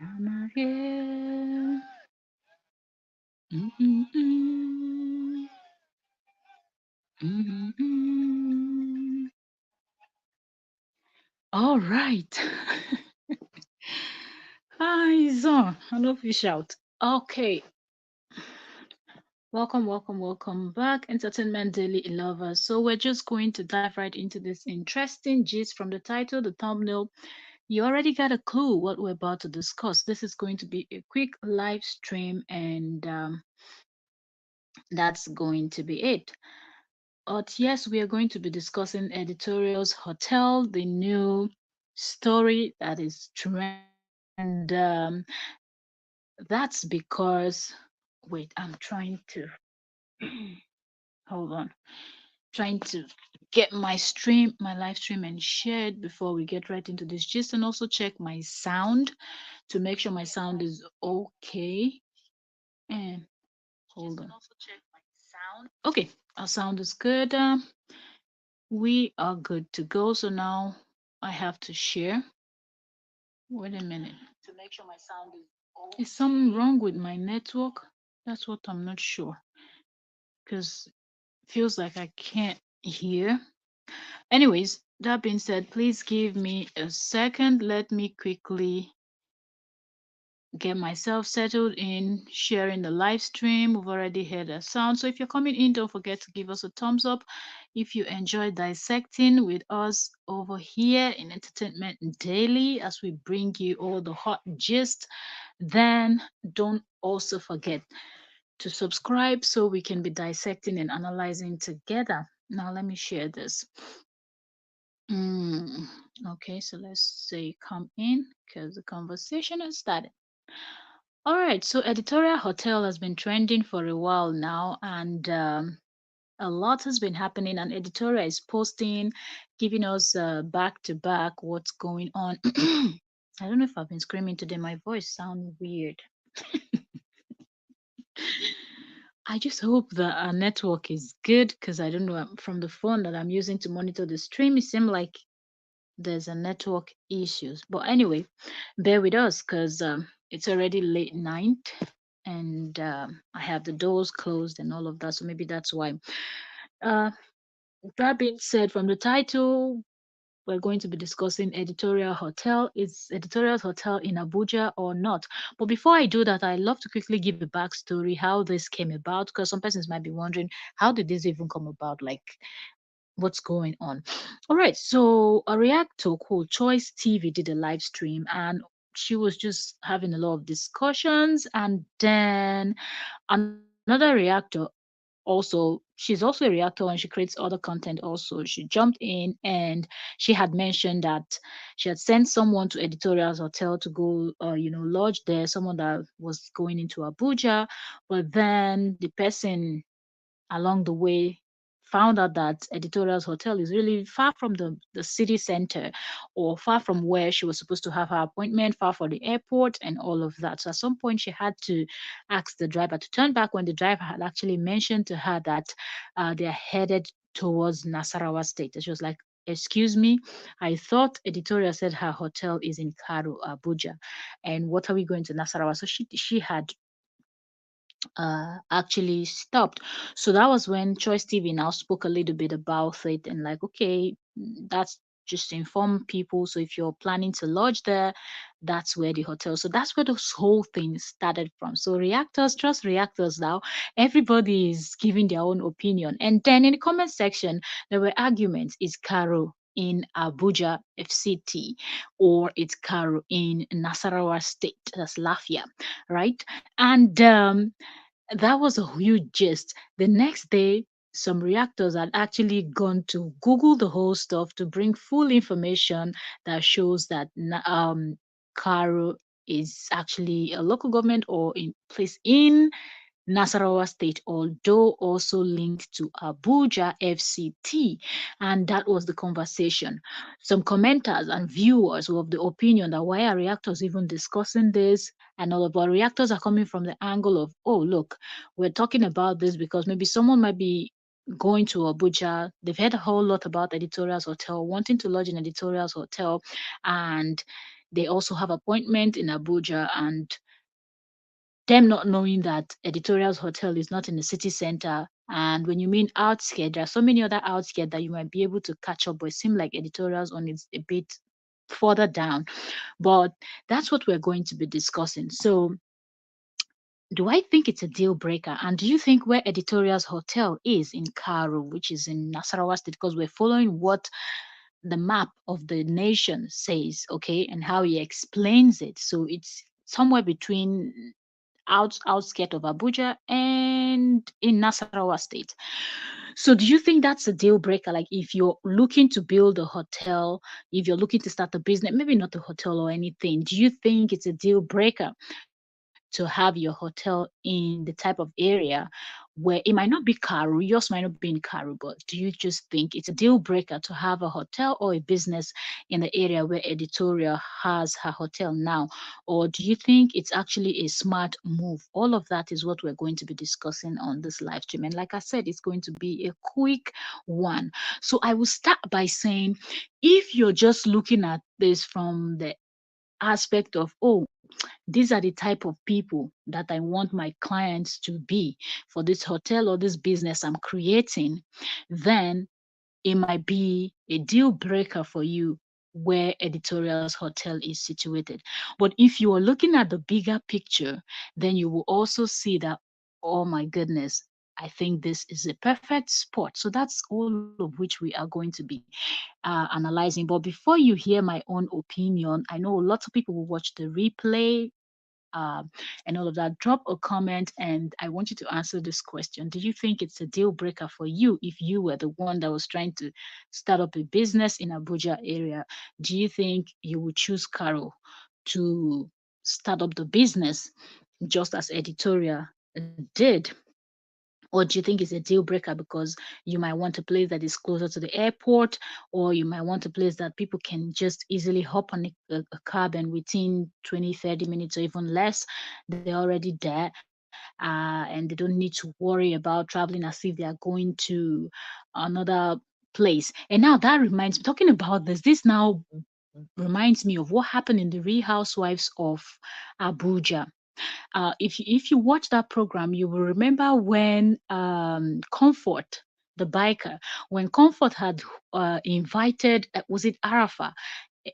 I'm here. Mm-mm-mm. Mm-mm-mm. All right. Hi, Zon. I know if you shout. Okay. Welcome back, Entertainment Daily lovers. So we're just going to dive right into this interesting gist from the title, the thumbnail. You already got a clue what we're about to discuss. This is going to be a quick live stream, and that's going to be it. But yes, we are going to be discussing Editorial's Hotel, the new story that is trend. That's because, wait, I'm trying to hold on, trying to get my stream, my live stream, and share it before we get right into this gist, and also check my sound to make sure my sound is okay. And hold on. Okay, our sound is good. We are good to go. So now I have to share. Wait a minute. To make sure my sound is okay. Is something wrong with my network? That's what I'm not sure. Because feels like I can't hear. Anyways, that being said, please give me a second. Let me quickly get myself settled in sharing the live stream. We've already heard a sound. So if you're coming in, don't forget to give us a thumbs up. If you enjoy dissecting with us over here in Entertainment Daily as we bring you all the hot gist, then don't also forget to subscribe so we can be dissecting and analyzing together. Now let me share this. Mm, okay, so let's say come in because the conversation has started. All right, so Editorial Hotel has been trending for a while now, and a lot has been happening. And Editorial is posting, giving us back to back what's going on. I don't know if I've been screaming today. My voice sounds weird. I just hope that our network is good because I don't know from the phone that I'm using to monitor the stream. It seems like there's a network issues. But anyway, bear with us because it's already late night and I have the doors closed and all of that. So maybe that's why. Uh, that being said, from the title, we're going to be discussing Editorial Hotel. Is Editorial Hotel in Abuja or not? But before I do that, I love to quickly give a backstory how this came about because some persons might be wondering how did this even come about? Like what's going on. All right, so a reactor called Choice TV did a live stream and she was just having a lot of discussions. And then another reactor also, she's also a reactor and she creates other content also. She jumped in and she had mentioned that she had sent someone to Editorial's Hotel to go, lodge there, someone that was going into Abuja. But then the person along the way found out that Editorial's Hotel is really far from the city center or far from where she was supposed to have her appointment, far from the airport and all of that. So at some point she had to ask the driver to turn back when the driver had actually mentioned to her that they're headed towards Nasarawa State. And she was like, excuse me, I thought Editorial said her hotel is in Karu, Abuja. And what are we going to Nasarawa? So she had actually stopped. So that was when Choice TV now spoke a little bit about it and like, okay, that's just to inform people. So if you're planning to lodge there, that's where the hotel. So that's where this whole thing started from. So reactors, trust reactors now. Everybody is giving their own opinion. And then in the comment section, there were arguments. Is Caro in Abuja FCT or it's Caro in Nasarawa State? That's Lafia, right? And that was a huge gist. The next day, some reactors had actually gone to Google the whole stuff to bring full information that shows that Cairo is actually a local government or in place in Nasarawa State, although also linked to Abuja FCT. And that was the conversation. Some commenters and viewers were of the opinion that why are reactors even discussing this? And all of our reactors are coming from the angle of, oh, look, we're talking about this because maybe someone might be going to Abuja. They've heard a whole lot about Editorial's Hotel, wanting to lodge in Editorial's Hotel. And they also have appointment in Abuja, and them not knowing that Editorial's hotel is not in the city center. And when you mean outskirts, there are so many other outskirts that you might be able to catch up, but it seems like Editorial's on is a bit further down. But that's what we're going to be discussing. So, do I think it's a deal breaker? And do you think where Editorial's hotel is in Karu, which is in Nasarawa State, because we're following what the map of the nation says, okay, and how he explains it. So it's somewhere between outskirt of Abuja and in Nasarawa State. So do you think that's a deal breaker? Like if you're looking to build a hotel, if you're looking to start a business, maybe not a hotel or anything, do you think it's a deal breaker to have your hotel in the type of area where it might not be Karu, yours might not be in Karu, but do you just think it's a deal breaker to have a hotel or a business in the area where Editorial has her hotel now? Or do you think it's actually a smart move? All of that is what we're going to be discussing on this live stream. And like I said, it's going to be a quick one. So I will start by saying, if you're just looking at this from the aspect of, oh, these are the type of people that I want my clients to be for this hotel or this business I'm creating, then it might be a deal breaker for you where Editorial's hotel is situated. But if you are looking at the bigger picture, then you will also see that, oh my goodness, I think this is a perfect spot. So that's all of which we are going to be analyzing. But before you hear my own opinion, I know lots of people will watch the replay and all of that. Drop a comment, and I want you to answer this question. Do you think it's a deal breaker for you if you were the one that was trying to start up a business in Abuja area? Do you think you would choose Carol to start up the business just as Editorial did? Or do you think it's a deal breaker because you might want a place that is closer to the airport, or you might want a place that people can just easily hop on a cab and within 20, 30 minutes or even less, they're already there, and they don't need to worry about traveling as if they are going to another place. And now that reminds me, talking about this now reminds me of what happened in the Real Housewives of Abuja. If you watch that program, you will remember when Comfort, the biker, when Comfort had invited, was it Arafa? Eh,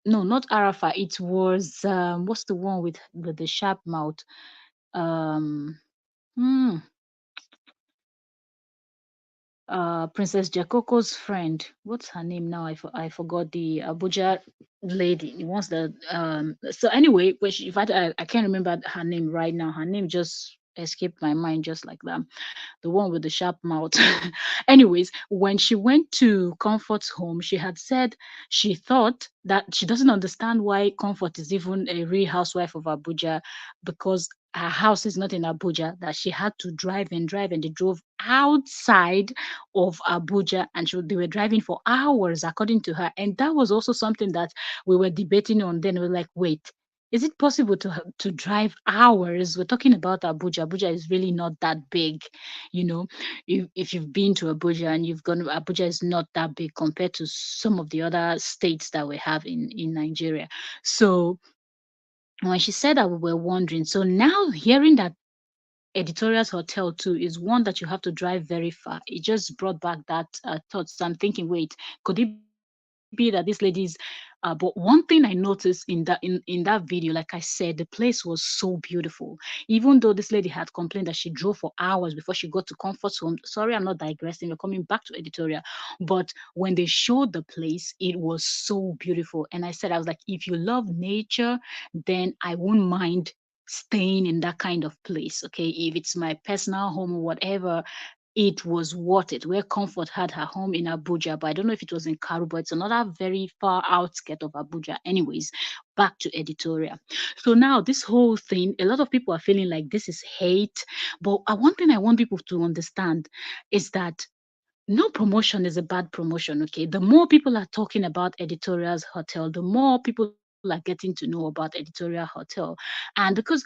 No, not Arafa. It was what's the one with the sharp mouth? Um, hmm, Princess Jacoko's friend. What's her name now? I forgot the Abuja lady. The ones that So anyway, when she, in fact, I can't remember her name right now. Her name just escaped my mind just like that, the one with the sharp mouth. Anyways, when she went to Comfort's home, she had said she thought that she doesn't understand why Comfort is even a real housewife of Abuja, because her house is not in Abuja, that she had to drive and drive, and they drove outside of Abuja, and they were driving for hours, according to her. And that was also something that we were debating on then. We were like, wait, is it possible to drive hours? We're talking about Abuja. Abuja is really not that big, you know. If you've been to Abuja and you've gone, Abuja is not that big compared to some of the other states that we have in Nigeria. So when she said that, we were wondering. So now hearing that Editorial's hotel too is one that you have to drive very far. It just brought back that thought. So I'm thinking, wait, could it be that this lady's? But one thing I noticed in that video, like I said, the place was so beautiful. Even though this lady had complained that she drove for hours before she got to Comfort's home. Sorry, I'm not digressing. We're coming back to Editorial, but when they showed the place, it was so beautiful. And I said, I was like, if you love nature, then I won't mind staying in that kind of place. Okay, if it's my personal home or whatever, it was worth it. Where Comfort had her home in Abuja, but I don't know if it was in Karu, but it's another very far outskirt of Abuja. Anyways, back to Editorial. So now this whole thing, a lot of people are feeling like this is hate. But one thing I want people to understand is that no promotion is a bad promotion. Okay, the more people are talking about Editorial's hotel, the more people are getting to know about Editorial Hotel. And because,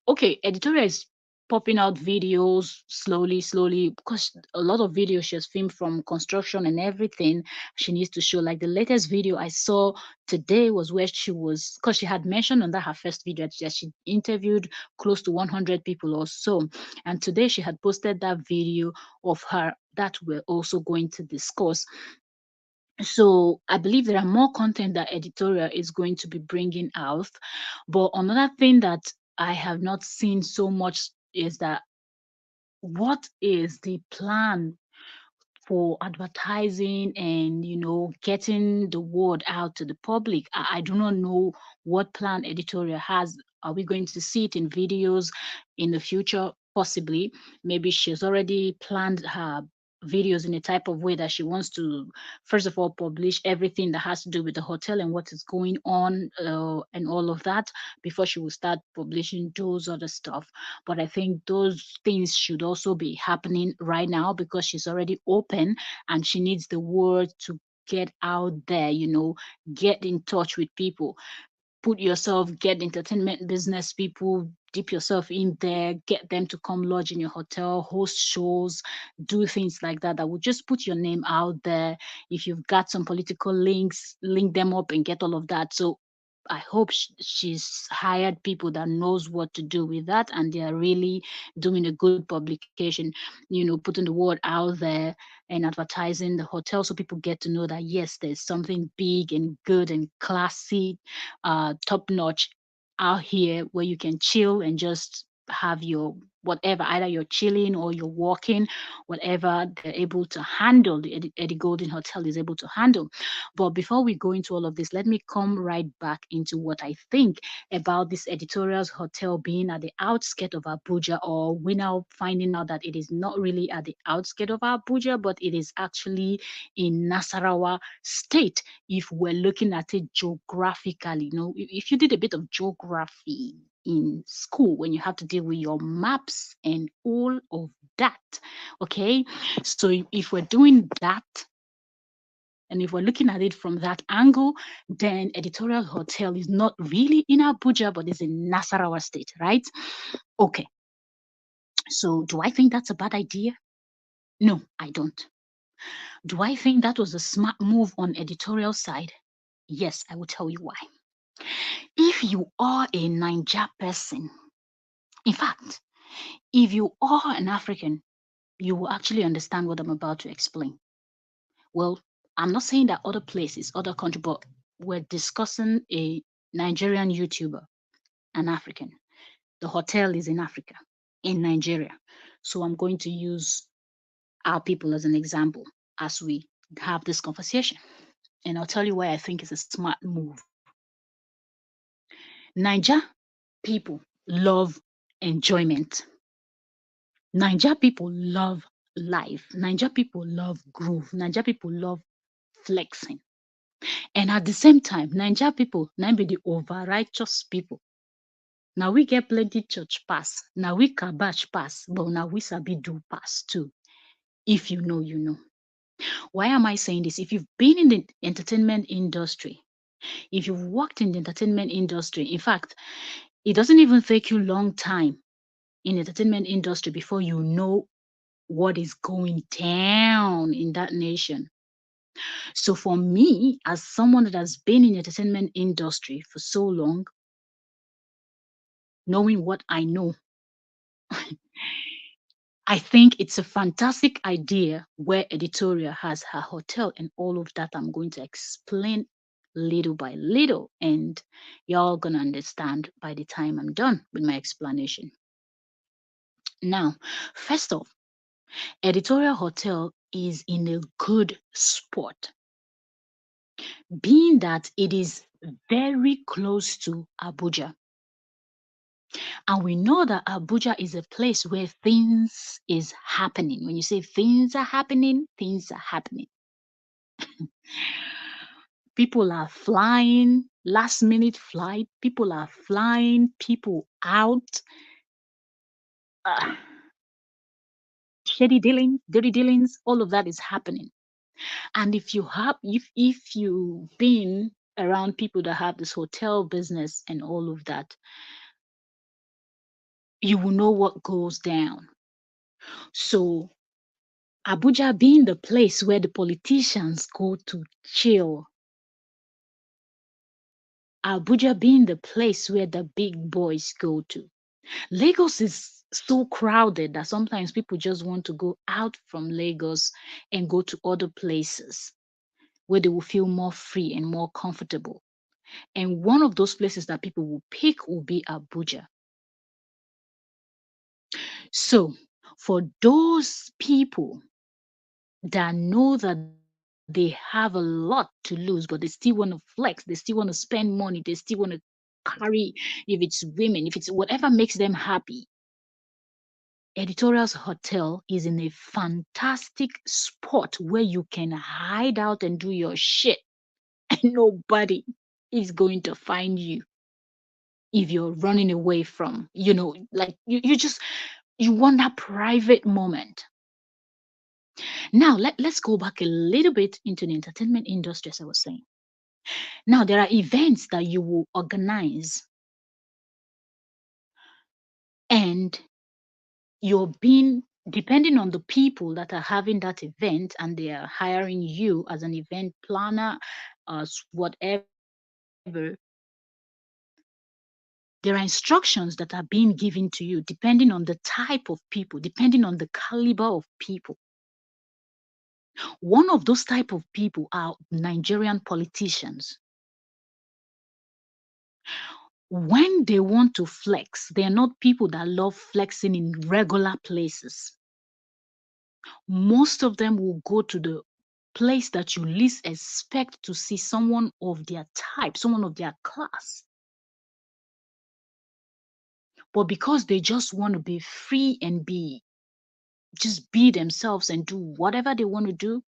okay, Editorial is popping out videos slowly, slowly, because a lot of videos she has filmed from construction and everything. She needs to show, like the latest video I saw today was where she was, because she had mentioned on that her first video that she interviewed close to 100 people or so. And today she had posted that video of her that we're also going to discuss. So I believe there are more content that editorial is going to be bringing out. But another thing that I have not seen so much is that what is the plan for advertising and getting the word out to the public. I do not know what plan editorial has. Are we going to see it in videos in the future? Possibly. Maybe she's already planned her videos in a type of way that she wants to first of all publish everything that has to do with the hotel and what is going on, and all of that before she will start publishing those other stuff. But I think those things should also be happening right now because she's already open and she needs the word to get out there, get in touch with people, put yourself, get entertainment business people, dip yourself in there, get them to come lodge in your hotel, host shows, do things like that. That would just put your name out there. If you've got some political links, link them up and get all of that. So I hope she's hired people that knows what to do with that, and they are really doing a good publication. Putting the word out there and advertising the hotel so people get to know that yes, there's something big and good and classy, top notch out here where you can chill and just have your whatever, either you're chilling or you're walking, whatever they're able to handle, the Eddie Golden Hotel is able to handle. But before we go into all of this, let me come right back into what I think about this Editorial's hotel being at the outskirts of Abuja, or we now finding out that it is not really at the outskirts of Abuja, but it is actually in Nasarawa State if we're looking at it geographically. If you did a bit of geography in school when you have to deal with your maps and all of that, okay? So if we're doing that, and if we're looking at it from that angle, then Editorial Hotel is not really in Abuja, but it's in Nasarawa State, right? Okay. So do I think that's a bad idea? No, I don't. Do I think that was a smart move on editorial side? Yes, I will tell you why. If you are a Niger person, in fact, if you are an African, you will actually understand what I'm about to explain. Well, I'm not saying that other places, other countries, but we're discussing a Nigerian YouTuber, an African. The hotel is in Africa, in Nigeria. So I'm going to use our people as an example as we have this conversation. And I'll tell you why I think it's a smart move. Niger people love enjoyment. Niger people love life. Niger people love groove. Niger people love flexing. And at the same time, Niger people, now be the over righteous people. Now we get plenty church pass. Now we cabbage pass, but now we sabi do pass too. If you know, you know. Why am I saying this? If you've been in the entertainment industry, if you've worked in the entertainment industry, in fact, it doesn't even take you long time in the entertainment industry before you know what is going down in that nation. So for me, as someone that has been in the entertainment industry for so long, knowing what I know, I think it's a fantastic idea where Editorial has her hotel and all of that. I'm going to explain little by little, and y'all gonna understand by the time I'm done with my explanation. Now, first off, Editorial Hotel is in a good spot, being that it is very close to Abuja. And we know that Abuja is a place where things is happening. When you say things are happening, things are happening. People are flying, last minute flight. People are flying, people out. Uh, Shady dealings, dirty dealings, all of that is happening. And if you've been around people that have this hotel business and all of that, you will know what goes down. So, Abuja being the place where the politicians go to chill, Abuja being the place where the big boys go to. Lagos is so crowded that sometimes people just want to go out from Lagos and go to other places where they will feel more free and more comfortable. And one of those places that people will pick will be Abuja. So, for those people that know that they have a lot to lose, but they still want to flex, they still want to spend money, they still want to carry, if it's women, if it's whatever makes them happy, Editorial's Hotel is in a fantastic spot where you can hide out and do your shit, and nobody is going to find you if you're running away from, like you just you want that private moment. Now let's go back a little bit into the entertainment industry, as I was saying. Now there are events that you will organize, and you're being depending on the people that are having that event, and they are hiring you as an event planner, as whatever. There are instructions that are being given to you depending on the type of people, depending on the caliber of people. One of those type of people are Nigerian politicians. When they want to flex, they're not people that love flexing in regular places. Most of them will go to the place that you least expect to see someone of their type, someone of their class. But because they just want to be free and just be themselves and do whatever they want to do,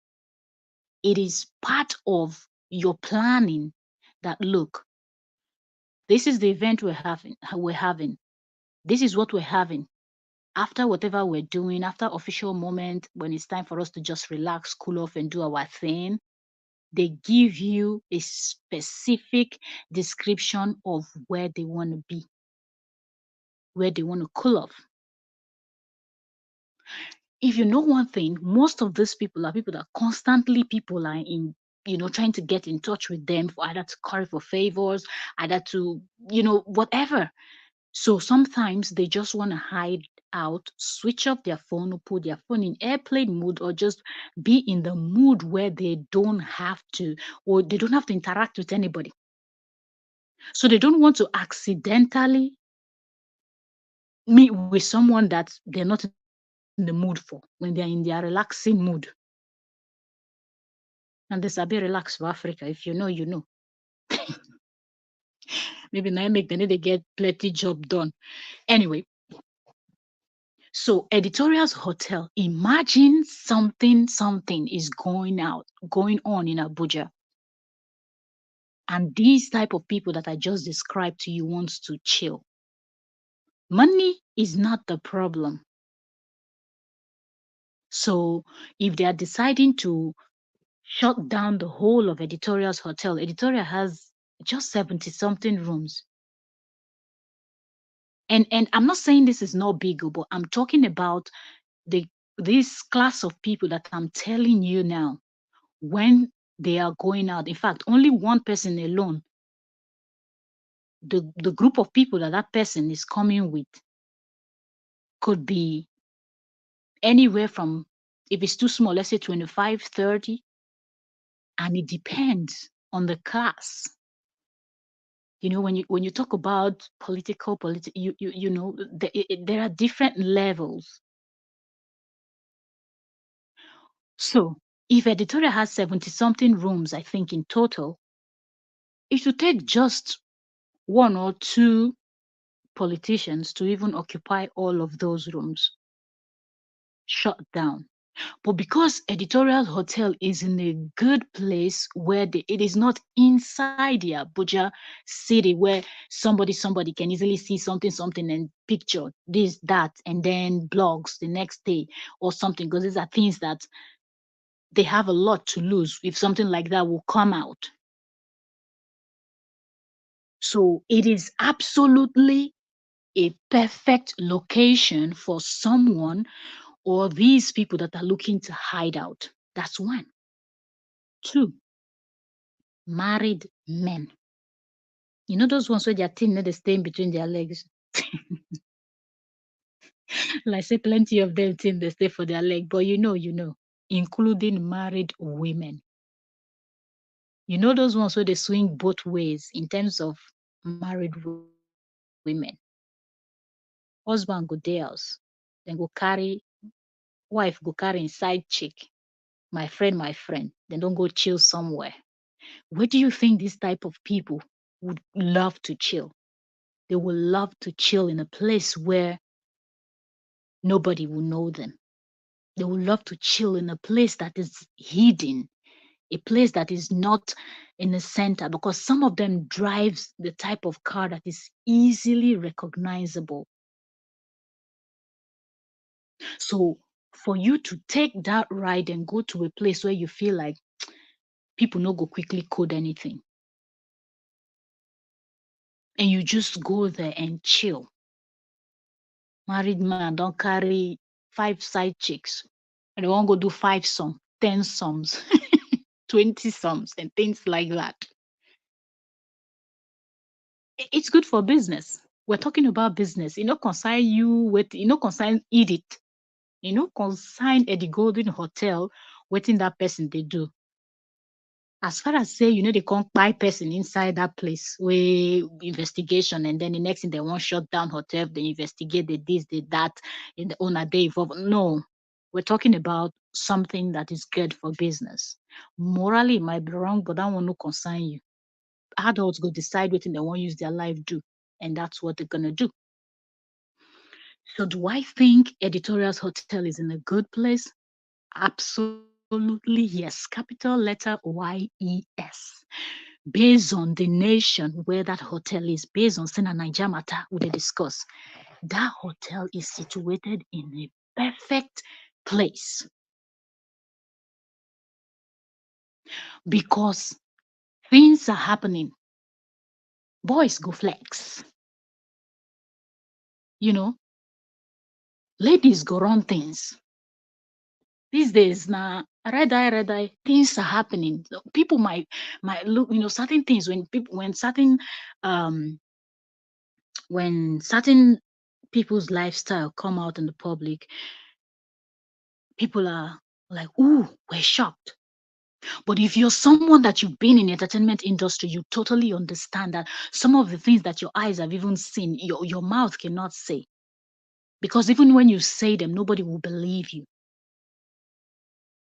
it is part of your planning that, look, this is the event we're having. This is what we're having. After whatever we're doing, after official moment, when it's time for us to just relax, cool off, and do our thing, they give you a specific description of where they want to be, where they want to cool off. If you know one thing, most of these people are people that constantly people are in, trying to get in touch with them for either to curry for favors, either to, whatever. So sometimes they just want to hide out, switch off their phone, or put their phone in airplane mode, or just be in the mood where they don't have to, or they don't have to interact with anybody. So they don't want to accidentally meet with someone that they're not in the mood for when they're in their relaxing mood. And this a bit relaxed for Africa. If you know, you know. Maybe now make the need to get plenty job done. Anyway, so Editorial's Hotel. Imagine something is going on in Abuja. And these type of people that I just described to you wants to chill. Money is not the problem. So if they are deciding to shut down the whole of Editorial's Hotel, Editorial has just 70 something rooms. And I'm not saying this is not big, but I'm talking about the this class of people that I'm telling you now, when they are going out. In fact, only one person alone, the group of people that that person is coming with could be anywhere from, if it's too small, let's say 25, 30, and it depends on the class. When you talk about there are different levels. So if Editorial has 70 something rooms, I think in total, it should take just one or two politicians to even occupy all of those rooms, shut down. But because Editorial Hotel is in a good place where it is not inside the Abuja city where somebody can easily see something and picture this, that, and then blogs the next day or something, because these are things that they have a lot to lose if something like that will come out. So it is absolutely a perfect location for someone or these people that are looking to hide out. That's one. Two, married men. You know those ones where their team they stay in between their legs. Like say plenty of them think they stay for their leg, but including married women. You know those ones where they swing both ways in terms of married women. Husband go dey house, then go carry wife go carry inside chick. My friend, then don't go chill somewhere. Where do you think this type of people would love to chill? They will love to chill in a place where nobody will know them. They will love to chill in a place that is hidden, a place that is not in the center, because some of them drives the type of car that is easily recognizable. So for you to take that ride and go to a place where you feel like people no go quickly code anything, and you just go there and chill. Married man don't carry 5 side chicks, and they won't go do 5 sums, 10 sums, 20 sums, and things like that. It's good for business. We're talking about business. Consign you with, consign eat it. Consign at the Golden Hotel, waiting that person they do. As far as say, they can't buy person inside that place where investigation, and then the next thing they want shut down hotel, they investigate the this, the that, in the owner they involved. No, we're talking about something that is good for business. Morally, it might be wrong, but that one no concern you. Adults go decide what they want use their life do, and that's what they're gonna do. So do I think Editorial's hotel is in a good place? Absolutely yes. Capital letter YES. Based on the nation where that hotel is, based on Sena Niger matter we dey discuss, that hotel is situated in a perfect place because things are happening. Boys go flex, you know, ladies go run things. These days now, red eye, things are happening. So people might look, certain things um when certain people's lifestyle come out in the public, people are like, ooh, we're shocked. But if you're someone that you've been in the entertainment industry, you totally understand that some of the things that your eyes have even seen, your mouth cannot say. Because even when you say them, nobody will believe you.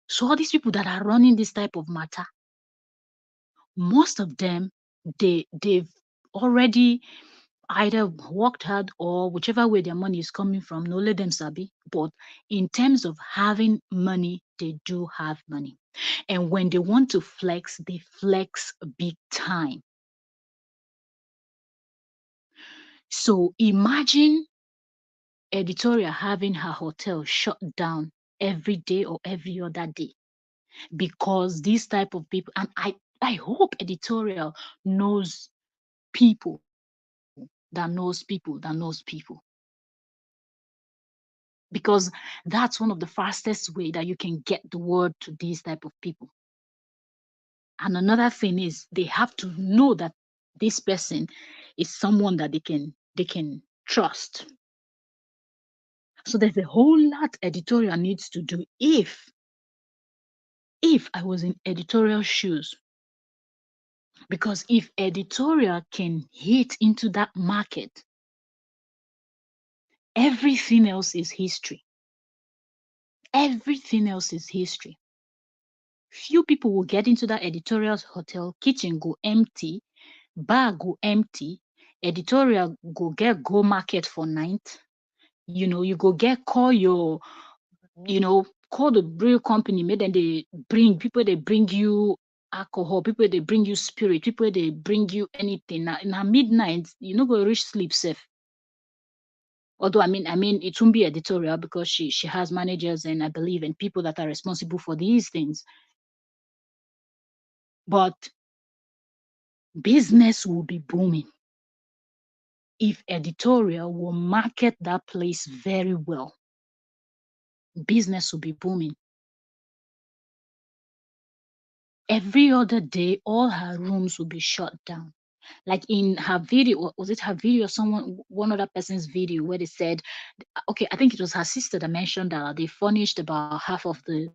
So all these people that are running this type of matter, most of them, they've already either worked hard or whichever way their money is coming from, no let them sabi. But in terms of having money, they do have money. And when they want to flex, they flex big time. So imagine Editorial having her hotel shut down every day or every other day because these type of people, and I hope Editorial knows people that knows people, because that's one of the fastest way that you can get the word to these type of people. And another thing is they have to know that this person is someone that they can trust. So there's a whole lot Editorial needs to do if I was in Editorial shoes. Because if Editorial can hit into that market, everything else is history. Everything else is history. Few people will get into that Editorial's hotel, kitchen go empty, bar go empty, Editorial go get go market for night. You go get call the brew company, make them they bring people, they bring you alcohol, people they bring you spirit, people they bring you anything. Now midnight, you know go reach sleep safe. Although I mean it won't be Editorial because she has managers and I believe and people that are responsible for these things. But business will be booming. if Editorial will market that place very well, business will be booming. Every other day, all her rooms will be shut down. Like in her video, was it her video or one other person's video where they said, okay, I think it was her sister that mentioned that they furnished about half of the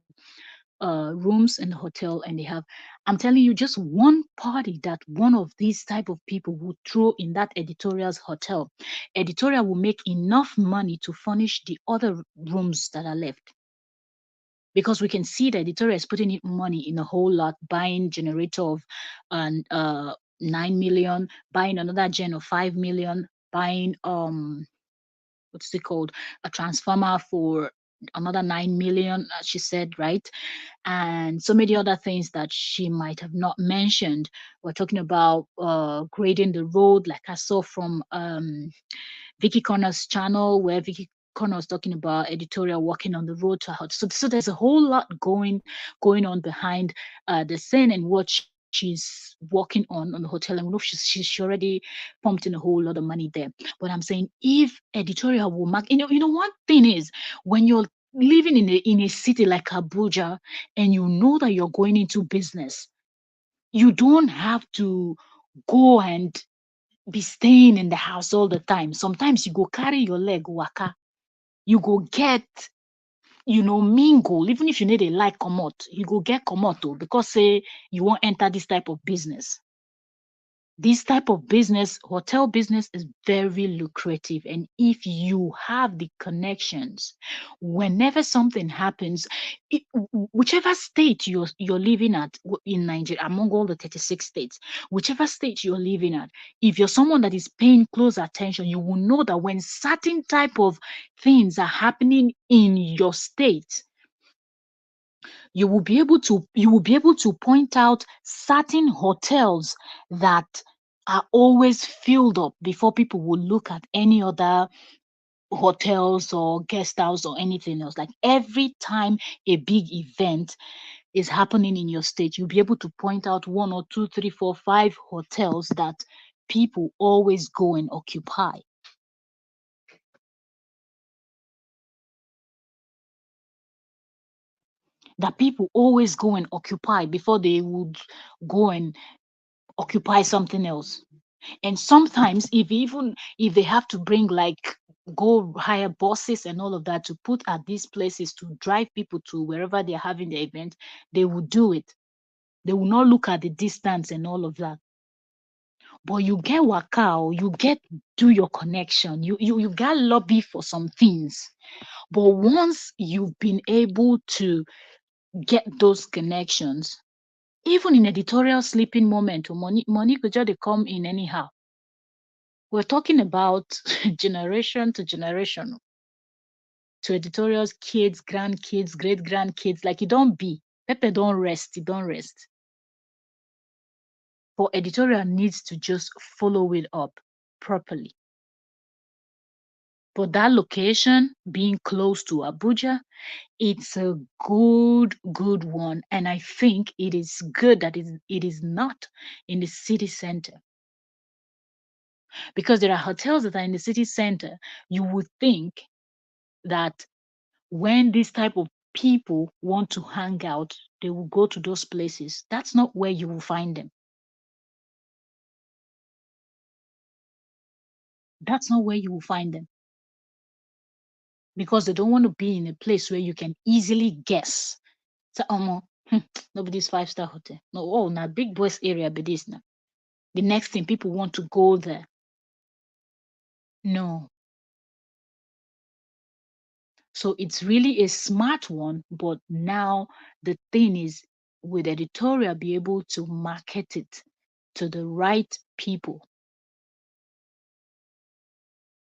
rooms in the hotel, and they have, I'm telling you, just one party that one of these type of people would throw in that Editorial's hotel, Editorial will make enough money to furnish the other rooms that are left, because we can see the Editorial is putting in money in a whole lot, buying generator of 9 million, buying another gen of 5 million, buying what's it called, a transformer for another 9 million, she said, right? And so many other things that she might have not mentioned. We're talking about grading the road, like I saw from Vicky Connor's channel, where Vicky Connor was talking about Editorial walking on the road to her house. So there's a whole lot going on behind the scene and what she's working on the hotel. And we know she already pumped in a whole lot of money there. But I'm saying if Editorial will mark, one thing is, when you're living in a city like Abuja and you know that you're going into business, you don't have to go and be staying in the house all the time. Sometimes you go carry your leg waka, you go get, mingle. Even if you need a like comot, you go get comot oh, because say you won't enter this type of business. This type of business, hotel business, is very lucrative. And if you have the connections, whenever something happens, whichever state you're living at in Nigeria, among all the 36 states, whichever state you're living at, if you're someone that is paying close attention, you will know that when certain type of things are happening in your state, you will be able to point out certain hotels that are always filled up before people will look at any other hotels or guest house or anything else. Like every time a big event is happening in your state, you'll be able to point out one or two, three, four, five hotels that people always go and occupy. That people always go and occupy before they would go and occupy something else. And sometimes if they have to bring, like, go hire buses and all of that to put at these places to drive people to wherever they're having the event, they will do it. They will not look at the distance and all of that. But you get waka, or you get do your connection. You got lobby for some things. But once you've been able to get those connections, even in Editorial sleeping moment, money could just dey come in anyhow. We're talking about generation to generation, to Editorial's kids, grandkids, great grandkids. Like, it don't be. Pepe don't rest. It don't rest. But Editorial needs to just follow it up properly. But that location being close to Abuja, it's a good one. And I think it is good that it is not in the city center, because there are hotels that are in the city center. You would think that when this type of people want to hang out, they will go to those places. That's not where you will find them. That's not where you will find them, because they don't want to be in a place where you can easily guess. So, nobody's 5-star hotel. No, oh, now big boys area, but this now. The next thing, people want to go there. No. So it's really a smart one, but now the thing is, with Editorial be able to market it to the right people.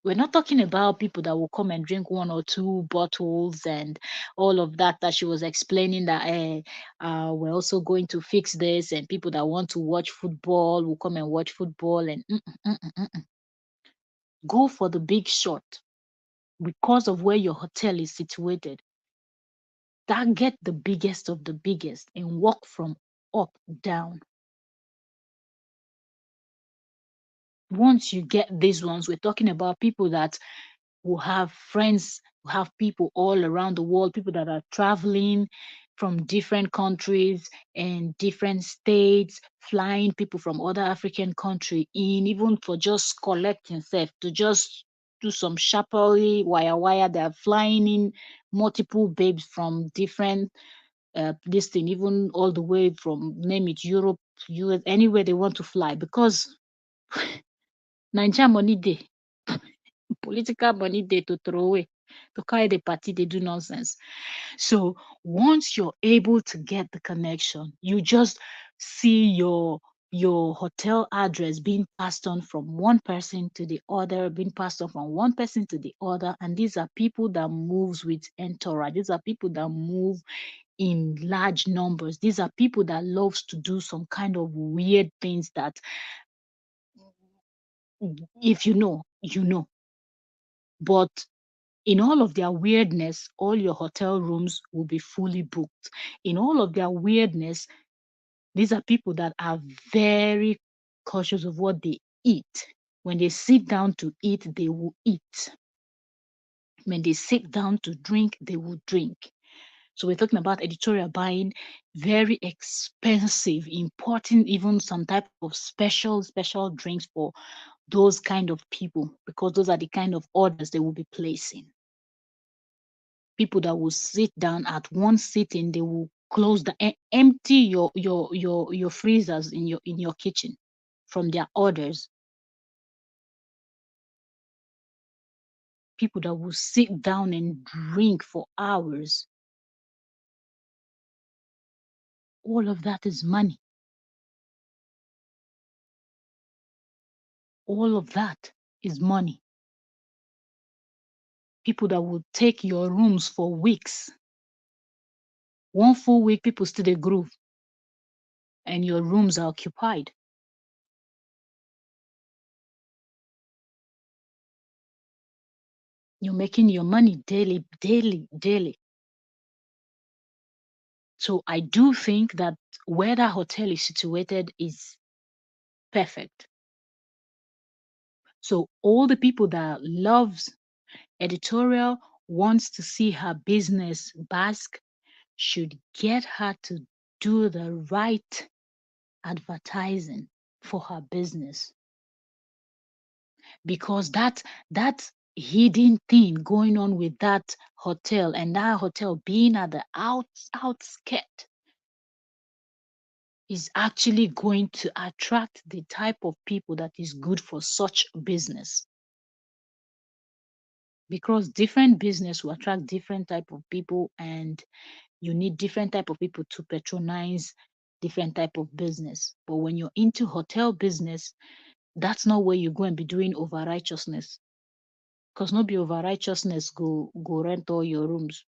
We're not talking about people that will come and drink one or two bottles and all of that she was explaining, that we're also going to fix this, and people that want to watch football will come and watch football, and go for the big shot. Because of where your hotel is situated, target the biggest of the biggest and work from up down. Once you get these ones, we're talking about people that will have friends, will have people all around the world, people that are traveling from different countries and different states, flying people from other African country in, even for just collecting self, to just do some sharply wire. They're flying in multiple babes from different this thing, even all the way from name it Europe, US, anywhere they want to fly, because Naija money dey, political money dey to throw away, to carry the party, they do nonsense. So once you're able to get the connection, you just see your hotel address being passed on from one person to the other, being passed on from one person to the other. And these are people that moves with entourage. These are people that move in large numbers. These are people that loves to do some kind of weird things that, if you know, you know. But in all of their weirdness, all your hotel rooms will be fully booked. In all of their weirdness, these are people that are very cautious of what they eat. When they sit down to eat, they will eat. When they sit down to drink, they will drink. So we're talking about editorial buying, very expensive, importing even some type of special drinks for those kind of people, because those are the kind of orders they will be placing. People that will sit down at one sitting, they will close the empty your freezers in your kitchen from their orders. People that will sit down and drink for hours. All of that is money. All of that is money. People that will take your rooms for weeks. One full week, people still dey groove, and your rooms are occupied. You're making your money daily, daily, daily. So I do think that where that hotel is situated is perfect. So all the people that loves editorial, wants to see her business bask, should get her to do the right advertising for her business, because that hidden thing going on with that hotel, and that hotel being at the outskirt, is actually going to attract the type of people that is good for such business, because different business will attract different type of people, and you need different type of people to patronize different type of business. But when you're into hotel business, that's not where you're going to be doing over righteousness, because not be over righteousness go rent all your rooms.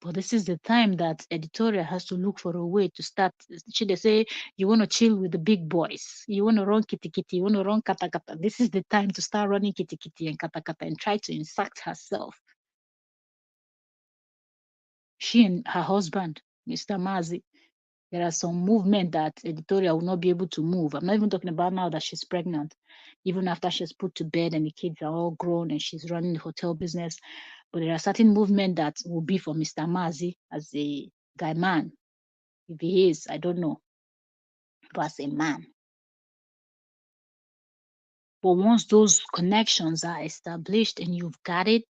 But this is the time that editorial has to look for a way to start. Should they say you want to chill with the big boys, you want to run kitty kitty, you want to run kata kata? This is the time to start running kitty kitty and kata kata and try to insert herself. She and her husband, Mr. Mazi, there are some movement that editorial will not be able to move. I'm not even talking about now that she's pregnant, even after she's put to bed and the kids are all grown and she's running the hotel business. But there are certain movement that will be for Mr. Mazi as a guy man. If he is, I don't know, but as a man. But once those connections are established and you've got it,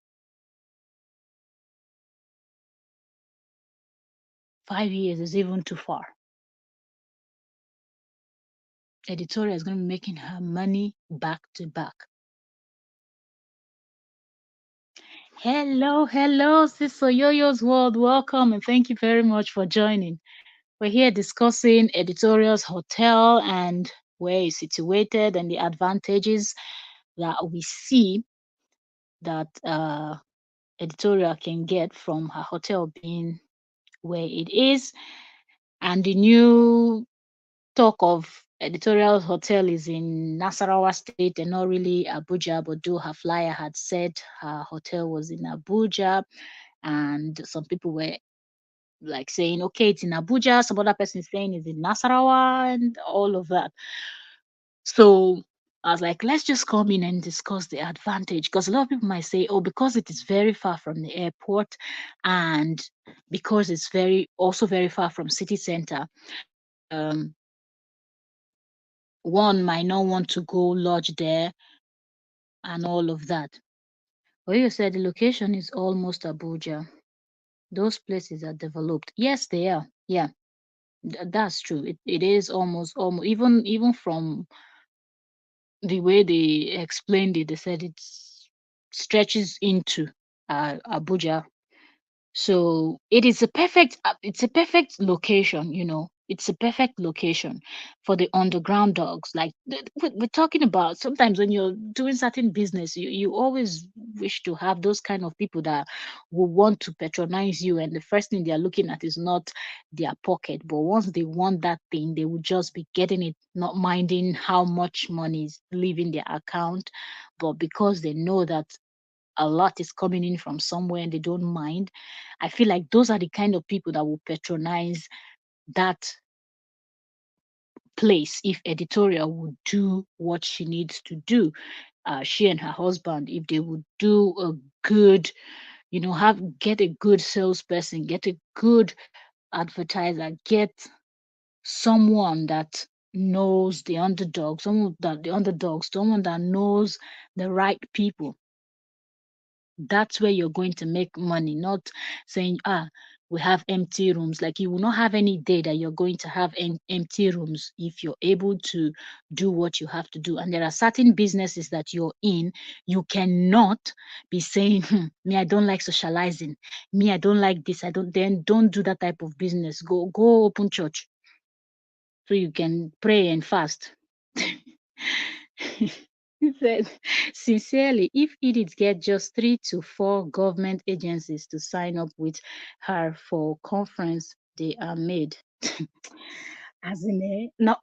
5 years is even too far. Editorial is going to be making her money back to back. Hello, Sister Yoyo's World. Welcome and thank you very much for joining. We're here discussing Editorial's hotel and where it's situated and the advantages that we see that Editorial can get from her hotel being where it is. And the new talk of Editorial Hotel is in Nasarawa State and not really Abuja, but though her flyer had said her hotel was in Abuja, and some people were like saying, okay, it's in Abuja, some other person is saying it's in Nasarawa, and all of that. So I was like, let's just come in and discuss the advantage. Because a lot of people might say, oh, because it is very far from the airport and because it's very far from city center, um, one might not want to go lodge there and all of that. But you said the location is almost Abuja. Those places are developed. Yes, they are. Yeah, that's true. It is almost even from the way they explained it, they said it stretches into Abuja. So it's a perfect location, It's a perfect location for the underground dogs. Like we're talking about sometimes when you're doing certain business, you always wish to have those kind of people that will want to patronize you. And the first thing they're looking at is not their pocket. But once they want that thing, they will just be getting it, not minding how much money is leaving their account. But because they know that a lot is coming in from somewhere and they don't mind. I feel like those are the kind of people that will patronize that place if Editorial would do what she needs to do. She and her husband, if they would do a good, get a good salesperson, get a good advertiser, get someone that knows the underdog, someone that knows the right people. That's where you're going to make money, not saying, we have empty rooms. Like you will not have any day that you're going to have empty rooms if you're able to do what you have to do. And there are certain businesses that you're in, you cannot be saying, me, I don't like socializing. Me, I don't like this. Then don't do that type of business. Go open church so you can pray and fast. He said, sincerely, if Edith get just 3 to 4 government agencies to sign up with her for conference, they are made. As in, now,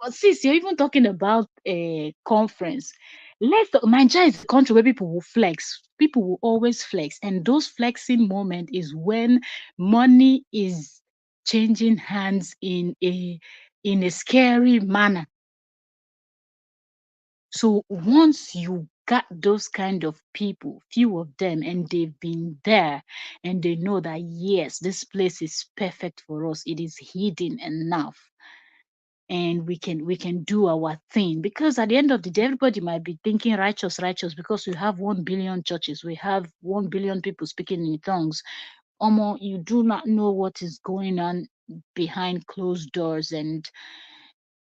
sis, you're even talking about a conference. Nigeria is a country where people will flex. People will always flex, and those flexing moment is when money is changing hands in a scary manner. So once you got those kind of people, few of them, and they've been there and they know that yes, this place is perfect for us. It is hidden enough. And we can do our thing, because at the end of the day, everybody might be thinking righteous, righteous, because we have 1 billion churches, we have 1 billion people speaking in tongues. Omo, you do not know what is going on behind closed doors and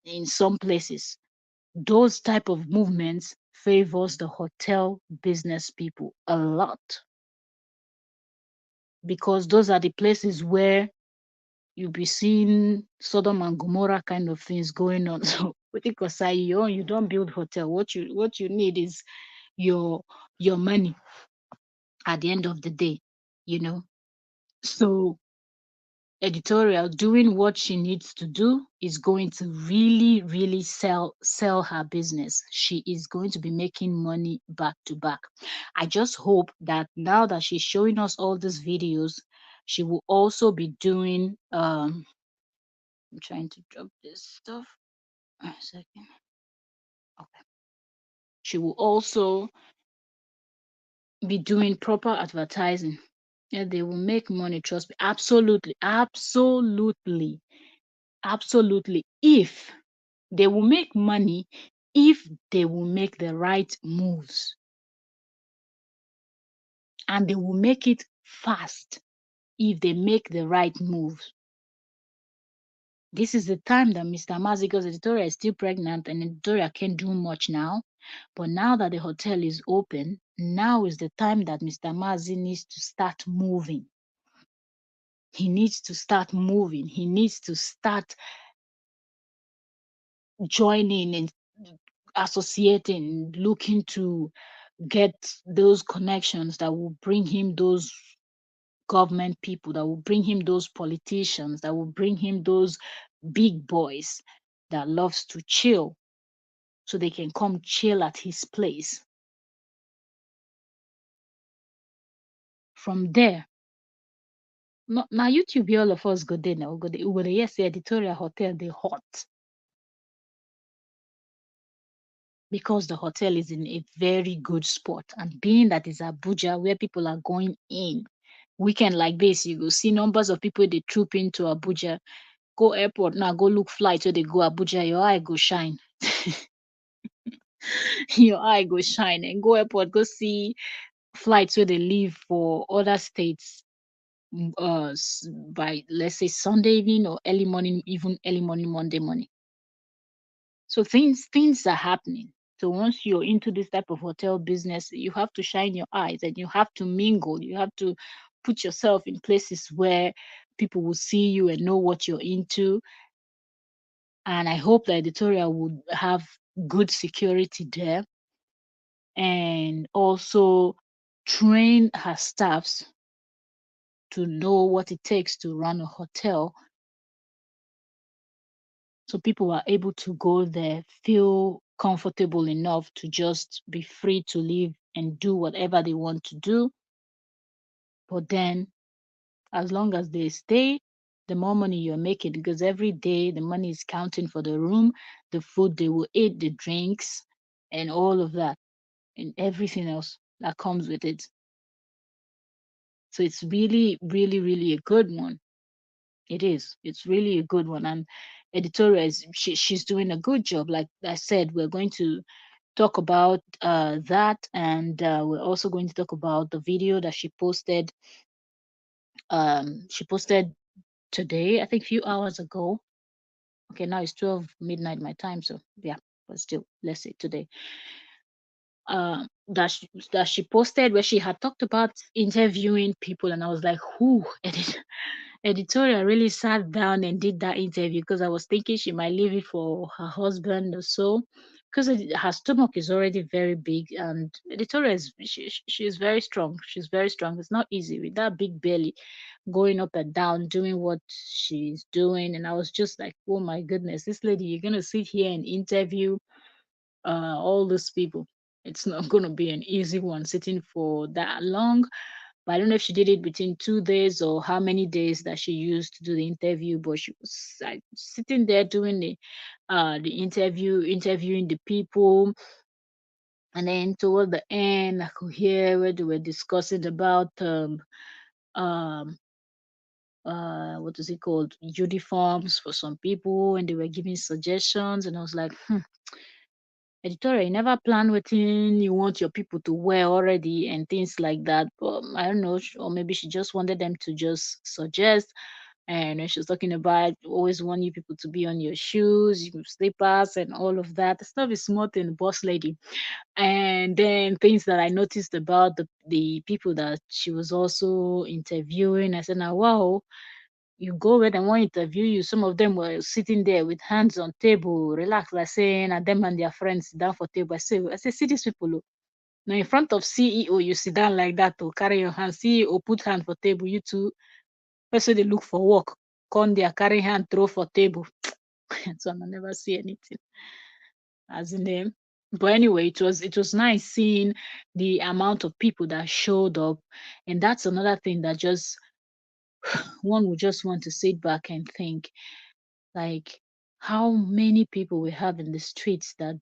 in some places. Those type of movements favors the hotel business people a lot, because those are the places where you'll be seeing Sodom and Gomorrah kind of things going on. So because you don't build hotel. What you need is your money at the end of the day, you know. So Editorial doing what she needs to do is going to really really sell her business. She is going to be making money back to back. I just hope that now that she's showing us all these videos, she will also be doing I'm trying to drop this stuff a second. Okay. She will also be doing proper advertising. Yeah, they will make money, trust me. Absolutely, absolutely, absolutely. If they will make money, if they will make the right moves, and they will make it fast if they make the right moves. This is the time that Mr. Mazigo's Editorial is still pregnant and Editorial can't do much now. But now that the hotel is open, now is the time that Mr. Mazi needs to start moving. He needs to start moving. He needs to start joining and associating, looking to get those connections that will bring him those government people, that will bring him those politicians, that will bring him those big boys that loves to chill, so they can come chill at his place. From there, Now YouTube, here all of us go there now. Go there. Yes, the Editorial Hotel, they hot because the hotel is in a very good spot. And being that is Abuja, where people are going in, weekend like this, you go see numbers of people they troop into Abuja. Go airport now, go look flight where they go Abuja, your eye go shine. Your eye go shine. And go airport, go see flights where they leave for other states by, let's say, Sunday evening or early morning, even early morning Monday morning. So things are happening. So once you're into this type of hotel business, you have to shine your eyes and you have to mingle. You have to put yourself in places where people will see you and know what you're into. And I hope the editorial would have good security there and also train her staffs to know what it takes to run a hotel, so people are able to go there, feel comfortable enough to just be free to live and do whatever they want to do. But then, as long as they stay, the more money you're making, because every day the money is counting for the room, the food they will eat, the drinks, and all of that, and everything else that comes with it. So it's really, really, really a good one. It is. It's really a good one. And Editorial is she's doing a good job. Like I said, we're going to talk about that, and we're also going to talk about the video that she posted. She posted today, I think, a few hours ago. Okay, now it's 12 midnight my time, so yeah, but still, let's say today. That she posted where she had talked about interviewing people, and I was like, who? Editorial really sat down and did that interview, because I was thinking she might leave it for her husband or so, because her stomach is already very big, and Editorial is she's very strong. She's very strong. It's not easy with that big belly going up and down doing what she's doing. And I was just like, oh my goodness, this lady, you're gonna sit here and interview all those people. It's not gonna be an easy one sitting for that long. But I don't know if she did it between 2 days or how many days that she used to do the interview. But she was like sitting there doing the interview, interviewing the people. And then toward the end, I could hear where they were discussing about um what is it called, uniforms for some people, and they were giving suggestions. And I was like, Editorial, you never plan what you want your people to wear already and things like that. But I don't know, or maybe she just wanted them to just suggest. And when she was talking about always want you people to be on your shoes, your slippers, and all of that, the stuff is small thing, boss lady. And then things that I noticed about the people that she was also interviewing, I said, now wow, you go where they want to interview you. Some of them were sitting there with hands on table, relaxed, like saying, and them and their friends sit down for table. I say, see these people. Oh. Now in front of CEO, you sit down like that to carry your hand. CEO put hand for table. You two, first they look for work. Come there, carry hand, throw for table. So I never see anything as in them. But anyway, it was nice seeing the amount of people that showed up, and that's another thing that just one would just want to sit back and think, like, how many people we have in the streets that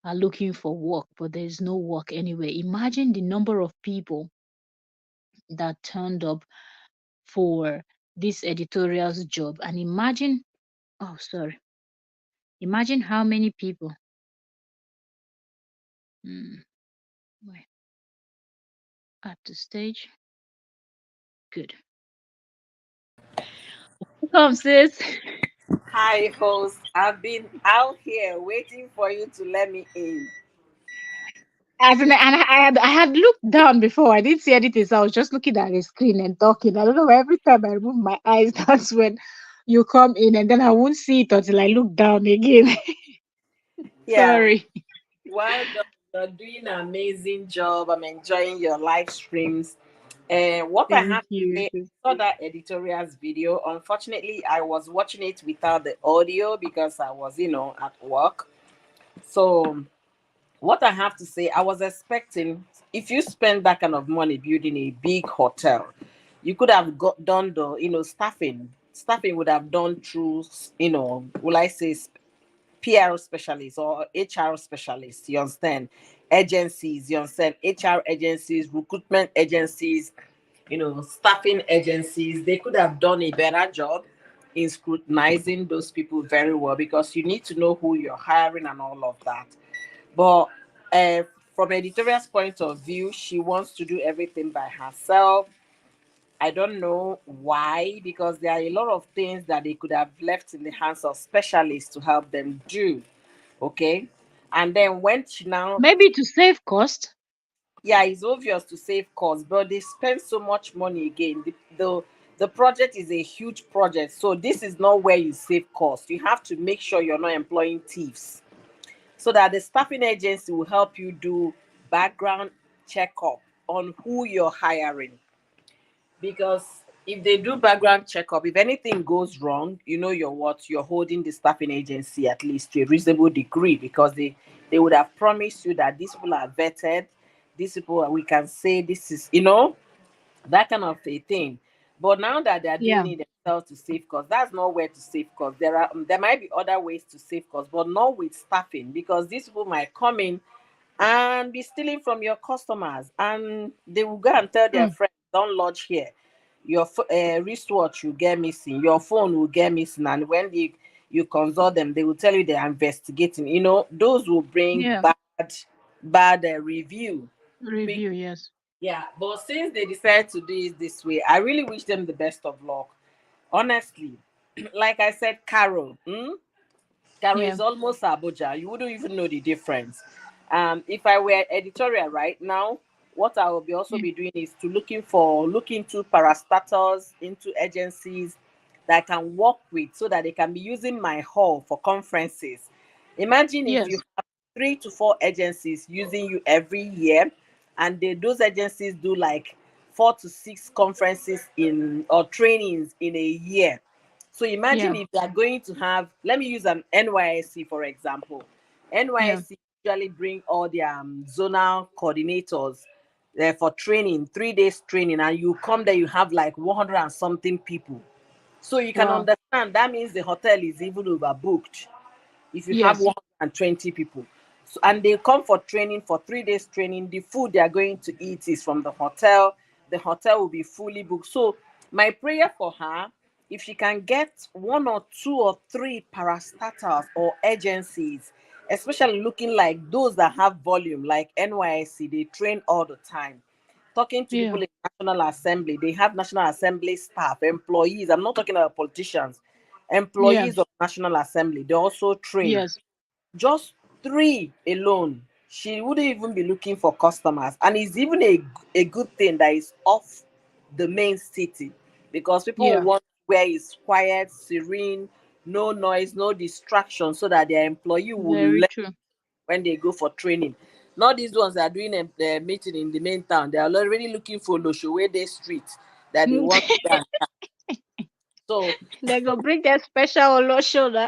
are looking for work, but there's no work anywhere. Imagine the number of people that turned up for this editorial's job, and imagine, oh, sorry, imagine how many people. Mm, wait, at the stage. Good. Come, sis. Hi, host. I've been out here waiting for you to let me in. And I had looked down before. I didn't see anything, so I was just looking at the screen and talking. I don't know. Every time I remove my eyes, that's when you come in, and then I won't see it until I look down again. Yeah, Sorry. well done. You're doing an amazing job. I'm enjoying your live streams. And what I Thank have to you, say, sis. I saw that editorial's video. Unfortunately, I was watching it without the audio because I was, at work. So, what I have to say, I was expecting if you spend that kind of money building a big hotel, You could have got done the, staffing. Staffing would have done through, will I say, PR specialists or HR specialists. You understand? Agencies. You understand? HR agencies, recruitment agencies, staffing agencies. They could have done a better job in scrutinizing those people very well, because you need to know who you're hiring and all of that. But from editorial's point of view, she wants to do everything by herself. I don't know why, because there are a lot of things that they could have left in the hands of specialists to help them do. Okay. And then when she now, Maybe to save cost. yeah, it's obvious to save costs, but they spend so much money again. The project is a huge project. So this is not where you save costs. You have to make sure you're not employing thieves, so that the staffing agency will help you do background checkup on who you're hiring. Because if they do background checkup, if anything goes wrong, you're holding the staffing agency at least to a reasonable degree, because they would have promised you that these people are vetted, these people we can say this is, that kind of a thing. But now that they're Yeah. doing it themselves to save costs, that's not where to save costs. There might be other ways to save costs, but not with staffing, because these people might come in and be stealing from your customers, and they will go and tell their Mm. friends, don't lodge here. Your wristwatch will get missing, your phone will get missing, and when you consult them, they will tell you they are investigating. Those will bring Yeah. bad review. Review, yes. Yeah, but since they decided to do it this way, I really wish them the best of luck. Honestly, like I said, Carol, Caro Yeah. is almost Abuja. You wouldn't even know the difference. If I were editorial right now, what I will be also Yeah. be doing is to look into parastatals, into agencies that I can work with, so that they can be using my hall for conferences. Imagine if you Yes. have 3 to 4 agencies using you every year, and those agencies do like 4 to 6 conferences in or trainings in a year. So imagine Yeah. if they are going to have, let me use an NYSC for example. Yeah. NYSC usually bring all their zonal coordinators for training, 3 days training, and you come there, you have like 100 and something people. So you can Wow. understand that means the hotel is even overbooked if you have Yes. 120 people. So, and they come for training, for 3 days training. The food they are going to eat is from the hotel. The hotel will be fully booked. So my prayer for her, if she can get 1 or 2 or 3 parastatals or agencies, especially looking like those that have volume, like NYSC, they train all the time. Talking to Yeah. people in National Assembly, they have National Assembly staff, employees. I'm not talking about politicians, Yeah. employees of National Assembly. They also train. Yes. Just 3 alone, she wouldn't even be looking for customers. And it's even a good thing that is off the main city, because people will Yeah. want where it's quiet, serene, no noise, no distraction, so that their employee will Very learn true. when they go for training. Not these ones that are doing a meeting in the main town. They are already looking for Loshowede Street that they want to go. So They go bring that special Olo shoulder.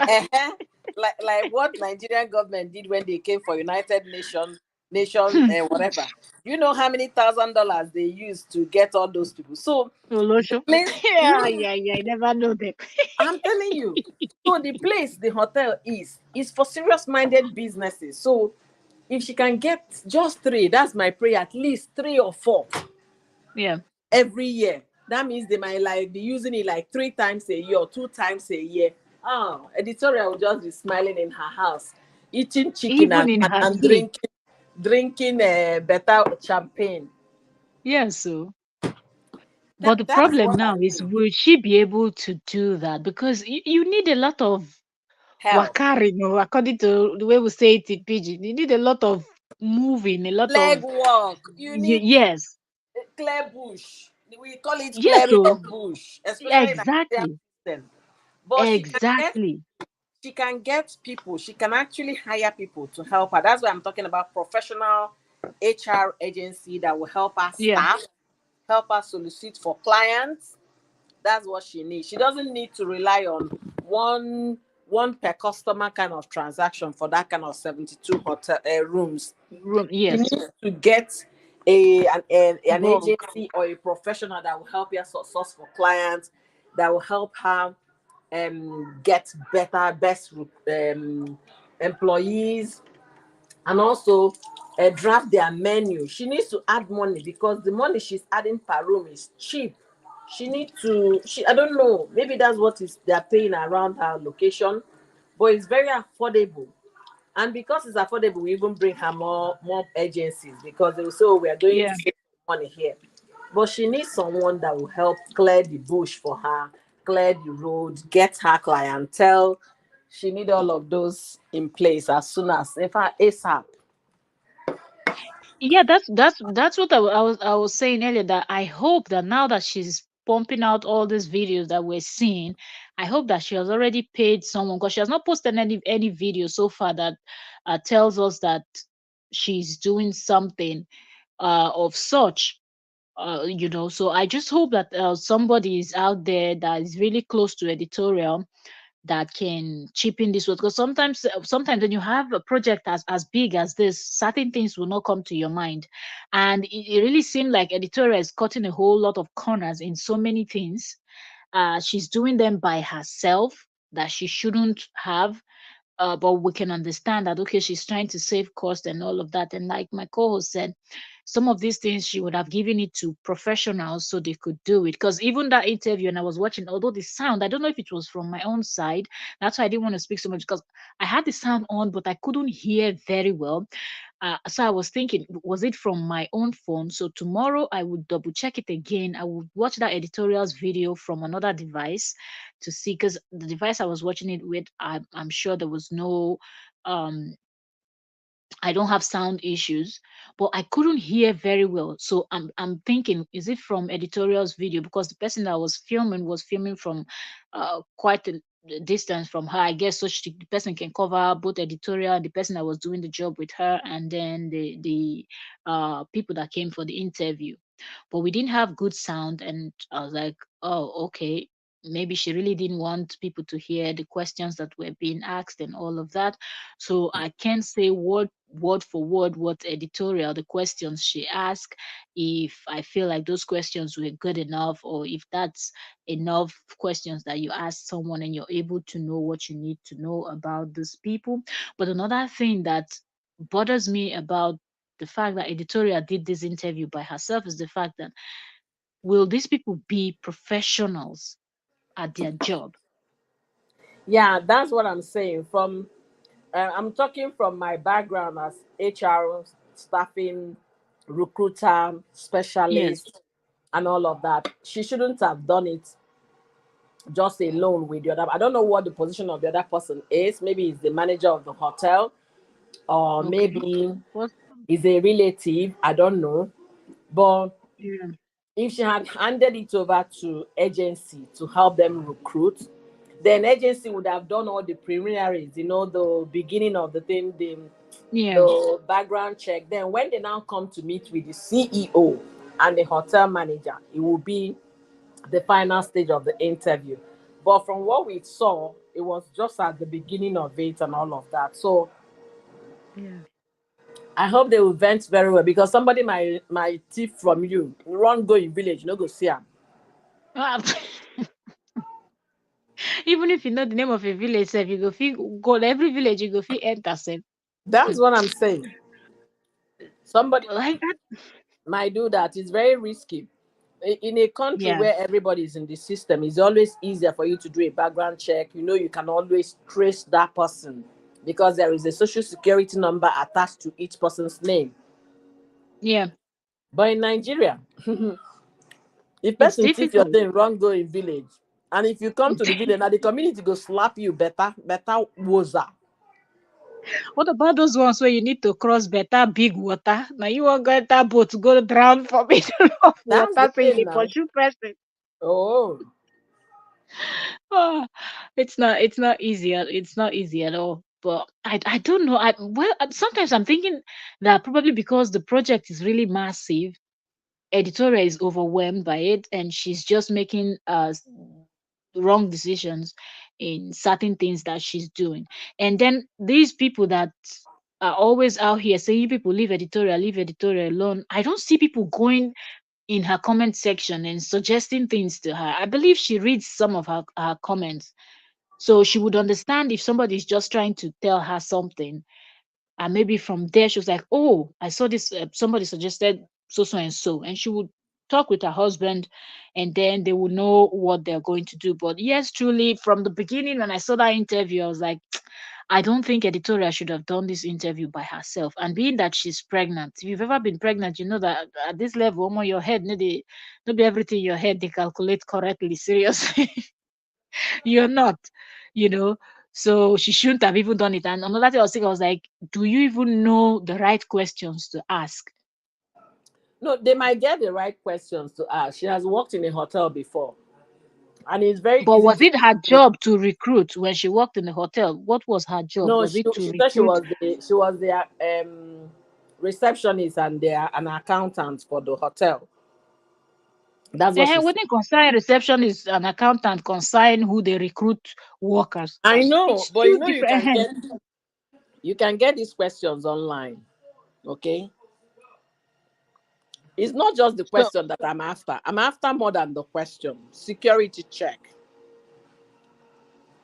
like what Nigerian government did when they came for United Nations whatever. You know how many $1,000 they used to get all those people. So Olo the show. place, Yeah, yeah, yeah. I never know them. I'm telling you. So the place, the hotel is for serious minded businesses. So if she can get just 3, that's my prayer, at least 3 or 4 Yeah. every year. That means they might like be using it like 3 times a year or 2 times a year. Oh, editorial will just be smiling in her house, eating chicken Even and, in and, her and sleep. drinking better champagne. Yeah, so. But That, the that's problem what I now is, mean. will she be able to do that? Because you need a lot of Help. wakari, according to the way we say it in Pidgin. You need a lot of moving, a lot Leg of work. You need yes. clear bush. We call it Yes, clearing so of bush, especially in Nigerian exactly. system. But Exactly. she can get people, she can actually hire people to help her. That's why I'm talking about professional HR agency that will help her Yeah. staff, help her solicit for clients. That's what she needs. She doesn't need to rely on one per customer kind of transaction for that kind of 72 hotel rooms. Room. She Yes. needs to get an Bulk. agency or a professional that will help her source for clients, that will help her get better, best employees, and also draft their menu. She needs to add money because the money she's adding per room is cheap. She need to. She I don't know. Maybe that's what is they're paying around her location, but it's very affordable. And because it's affordable, we even bring her more agencies because they will say, "Oh, we are going to Yeah. save money here." But she needs someone that will help clear the bush for her, clear the road, get her clientele. She need all of those in place as soon as, in fact, ASAP. Yeah, that's what I was saying earlier, that I hope that now that she's pumping out all these videos that we're seeing, I hope that she has already paid someone, because she has not posted any video so far that tells us that she's doing something of such. So I just hope that somebody is out there that is really close to Editorial that can chip in this way, because sometimes when you have a project as big as this, certain things will not come to your mind. And it really seemed like Editorial is cutting a whole lot of corners in so many things. She's doing them by herself that she shouldn't have. But we can understand that, okay, she's trying to save cost and all of that. And like my co-host said, some of these things she would have given it to professionals so they could do it. Because even that interview, and I was watching, although the sound, I don't know if it was from my own side. That's why I didn't want to speak so much, because I had the sound on, but I couldn't hear very well. So I was thinking, was it from my own phone? So tomorrow I would double check it again. I would watch that Editorial's video from another device to see, because the device I was watching it with, I'm sure there was no um I don't have sound issues, but I couldn't hear very well. So I'm thinking, is it from Editorial's video? Because the person that was filming from quite a distance from her, I guess, so the person can cover both Editorial and the person that was doing the job with her, and then the people that came for the interview. But we didn't have good sound, and I was like, oh, okay. Maybe she really didn't want people to hear the questions that were being asked and all of that. So I can't say word for word what Editorial, the questions she asked, if I feel like those questions were good enough, or if that's enough questions that you ask someone and you're able to know what you need to know about these people. But another thing that bothers me about the fact that Editorial did this interview by herself is the fact that, will these people be professionals at their job? Yeah, that's what I'm saying. I'm talking from my background as HR, staffing, recruiter, Yes. specialist, and all of that. She shouldn't have done it just alone with the other. I don't know what the position of the other person is. Maybe he's the manager of the hotel, or Okay. maybe What? he's a relative. I don't know. But Yeah. if she had handed it over to agency to help them recruit, then agency would have done all the preliminaries, the beginning of the thing, Yeah. the background check. Then when they now come to meet with the CEO and the hotel manager, it will be the final stage of the interview. But from what we saw, it was just at the beginning of it and all of that. So Yeah. I hope they will vent very well, because somebody might thief from you, run go in village, no go see am. Ah, even if you know the name of a village, sef, you go fit go every village, you go fit enter sef. That's what I'm saying. Somebody Like that. might do that. It's very risky. In a country Yeah. where everybody is in the system, it's always easier for you to do a background check. You can always trace that person because there is a social security number attached to each person's name. Yeah. But in Nigeria, if It's person thief your difficult. thing, run go in village. And if you come to the village, now the community go slap you better woza. What about those ones where you need to cross better big water? Now you want get that boat to go drown for middle of That's the water, so you thing dey now. pursue person. Oh, Ah, it's not easy. It's not easy at all. But I don't know. Sometimes I'm thinking that probably because the project is really massive, Editorial is overwhelmed by it, and she's just making wrong decisions in certain things that she's doing. And then these people that are always out here saying, "You people leave editorial alone." I don't see people going in her comment section and suggesting things to her. I believe she reads some of her comments. So she would understand if somebody is just trying to tell her something. And maybe from there, she was like, "Oh, I saw this. Somebody suggested so, so, and so." And she would talk with her husband, and then they would know what they're going to do. But yes, truly, from the beginning, when I saw that interview, I was like, I don't think Editorial should have done this interview by herself. And being that she's pregnant, if you've ever been pregnant, you know that at this level, your head, no be everything in your head they calculate correctly. Seriously, you're not, you know. So she shouldn't have even done it. And another thing I was thinking, I was like, do you even know the right questions to ask? No, they might get the right questions to ask. She has worked in a hotel before, and it's very But easy was to. it her job to recruit when she worked in the hotel? What was her job? No, Was she it to she said recruit? she was the receptionist and an accountant for the hotel. That's what she When said. it concern reception is an accountant concern who they recruit workers. I know, It's but two different. you can get these questions online. Okay, it's not just the So question that I'm after. I'm after more than the question. Security check.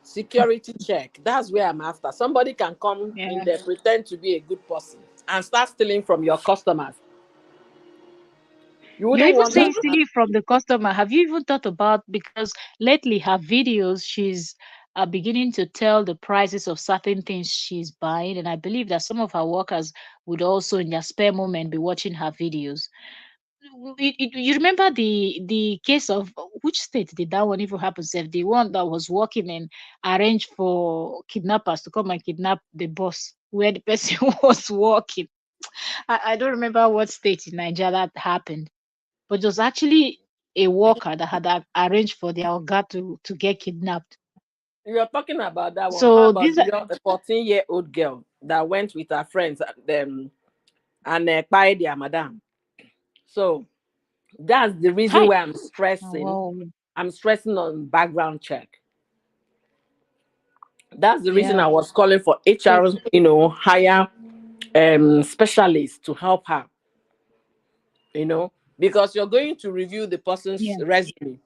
Security check. That's where I'm after. Somebody can come in yeah. there, pretend to be a good person, and start stealing from your customers. You You're wouldn't even want that saying to happen. silly from the customer. Have you even thought about, because lately her videos, she's beginning to tell the prices of certain things she's buying, and I believe that some of her workers would also, in their spare moment, be watching her videos. You remember the case of which state did that one even happen? Sef? The one that was working and arranged for kidnappers to come and kidnap the boss where the person was working. I don't remember what state in Nigeria that happened, but it was actually a worker that had arranged for their oga to get kidnapped. You're talking about that one. How So about these are, the 14-year-old girl that went with her friends and buy their madam? So that's the reason hi. why I'm Oh, stressing. wow. I'm stressing on background check. That's the reason I Yeah. was calling for HR, Because hire specialists to help her, because you're going to review the person's yeah, resume.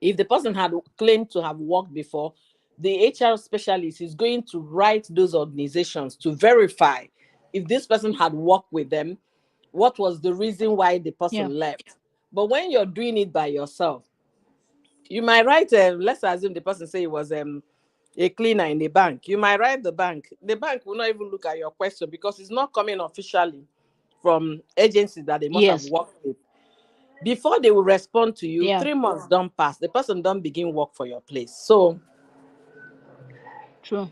If the person had claimed to have worked before, the HR specialist is going to write those organizations to verify if this person had worked with them, what was the reason why the yeah, person left. But when you're doing it by yourself, you might write, let's assume the person say it was a cleaner in the bank. You might write the bank. The bank will not even look at your question because it's not coming officially from agencies that they must have yes, worked with. Before they will respond to you, yeah, 3 months don't pass. The person don't begin work for your place. So true.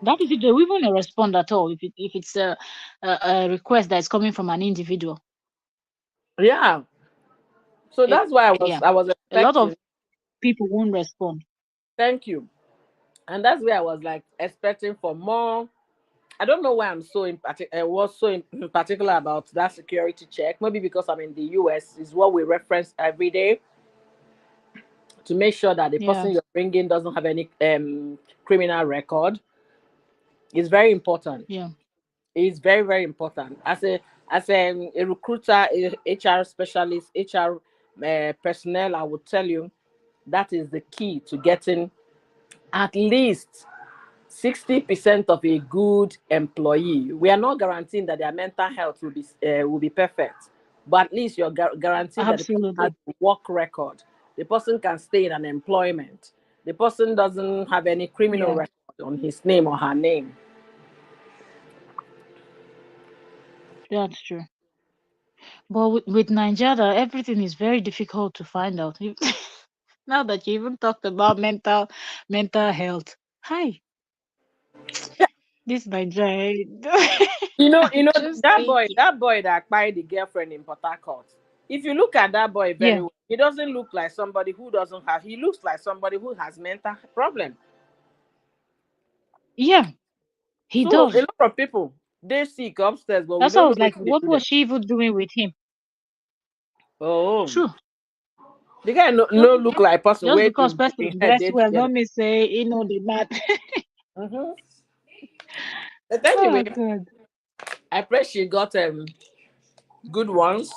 That is, if they will even respond at all, if it's a request that is coming from an individual. yeah. So It, that's why yeah, I was a lot of expecting. people won't respond. Thank you. And that's where I was like expecting for more. I don't know why I'm so was so in particular about that security check. Maybe because I'm in the US is what we reference every day to make sure that the Yeah, person you're bringing doesn't have any criminal record. It's very important. yeah, It's very very important. As a recruiter, a HR specialist, HR personnel, I would tell you that is the key to getting at least 60% of a good employee. We are not guaranteeing that their mental health will be perfect, but at least you're guaranteeing that the person has absolutely. a work record. The person can stay in an employment. The person doesn't have any criminal Yeah, record on his name or her name. that's true. But with Nigeria, everything is very difficult to find out. Now that you even talked about mental health. Hi, this Nigeria. I'm just thinking. That boy that acquired the girlfriend in Port Harcourt. If you look at that boy very Yeah, well, he doesn't look like somebody who doesn't have. He looks like somebody who has mental problem. yeah, he So a does. lot of people they sick upstairs, but we That's why I don't know was what like, they what do was them. she even doing with him? Oh, True. the guy Just no look like person just where because in person head dress they well, together. don't mean say you know the matter. Mm-hmm. But anyway, Oh God. I pray she got good ones.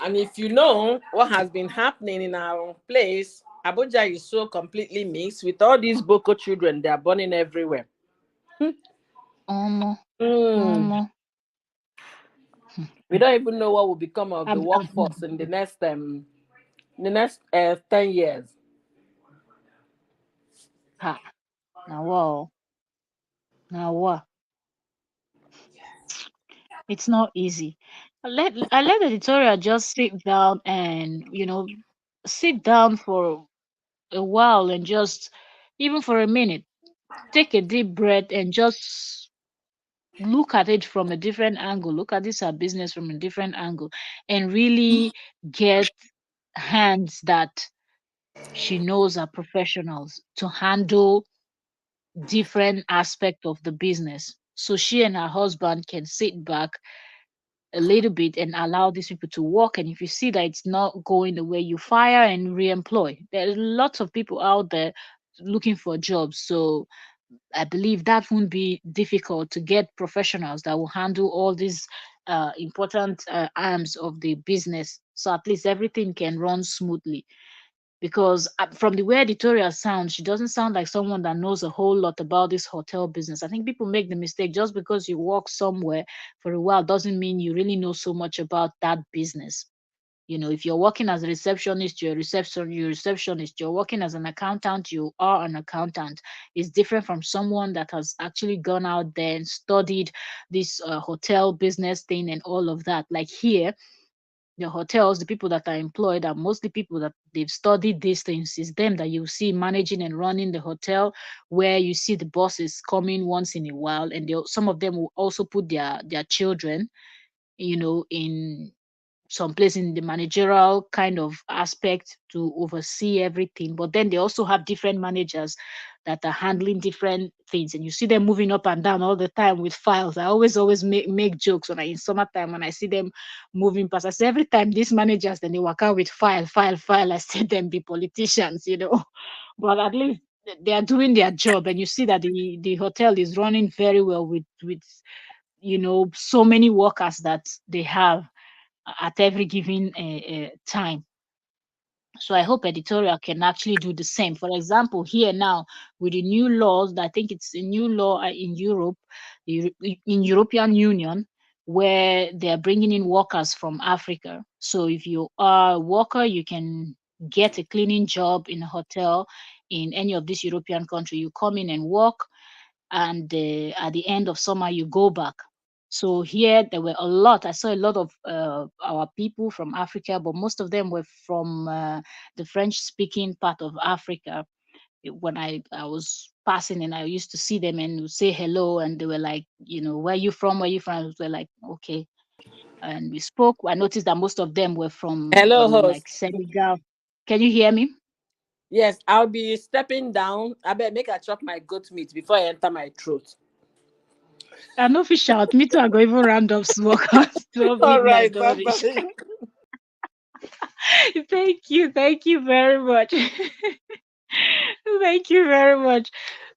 And if you know what has been happening in our place, Abuja is so completely mixed with all these Boko children. They are burning everywhere. Omo, Mm. omo. We don't even know what will become of the I've workforce in the next 10 years. ha. Now wow. Now what? It's not easy. I let the editorial just sit down and sit down for a while and just even for a minute take a deep breath and just look at it from a different angle, look at this her business from a different angle, and really get hands that she knows are professionals to handle different aspect of the business, so she and her husband can sit back a little bit and allow these people to work. And if you see that it's not going the way, you fire and re-employ. There are lots of people out there looking for jobs, so I believe that won't be difficult to get professionals that will handle all these important arms of the business. So at least everything can run smoothly. Because from the way editorial sounds, she doesn't sound like someone that knows a whole lot about this hotel business. I think people make the mistake just because you work somewhere for a while doesn't mean you really know so much about that business. If you're working as a receptionist, you're a receptionist. You're working as an accountant, you are an accountant. It's different from someone that has actually gone out there and studied this hotel business thing and all of that. Like here, the hotels, the people that are employed are mostly people that they've studied these things. It's them that you see managing and running the hotel, where you see the bosses coming once in a while, and some of them will also put their children, in some place in the managerial kind of aspect to oversee everything. But then they also have different managers that are handling different things, and you see them moving up and down all the time with files. I always make jokes when in summertime when I see them moving past. I say every time these managers then they work out with file. I say them be politicians. But at least they are doing their job, and you see that the hotel is running very well with so many workers that they have at every given time. So I hope editorial can actually do the same. For example, here now with the new laws, I think it's a new law in Europe, in European Union, where they are bringing in workers from Africa. So if you are a worker, you can get a cleaning job in a hotel in any of this European country. You come in and work, and at the end of summer you go back. So here there were a lot. I saw a lot of our people from Africa, but most of them were from the French-speaking part of Africa. When I was passing and I used to see them and would say hello, and they were like, where you from? Where you from? We were like, okay, and we spoke. I noticed that most of them were from Hello, like host. Senegal. Can you hear me? Yes, I'll be stepping down. I bet make I chop my goat meat before I enter my throat. I know fish out. Me too. I go even round up smoke. 12 All midnight right, don't bye reach. bye. Thank you very much. Thank you very much.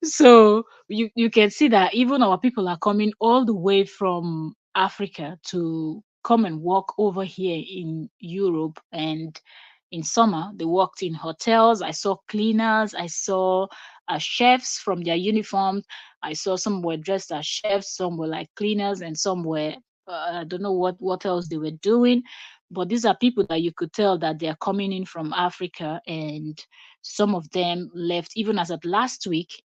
So you can see that even our people are coming all the way from Africa to come and work over here in Europe. And in summer, they worked in hotels. I saw cleaners. I saw chefs from their uniforms. I saw some were dressed as chefs, some were like cleaners, and some were I don't know what else they were doing. But these are people that you could tell that they are coming in from Africa, and some of them left even as at last week.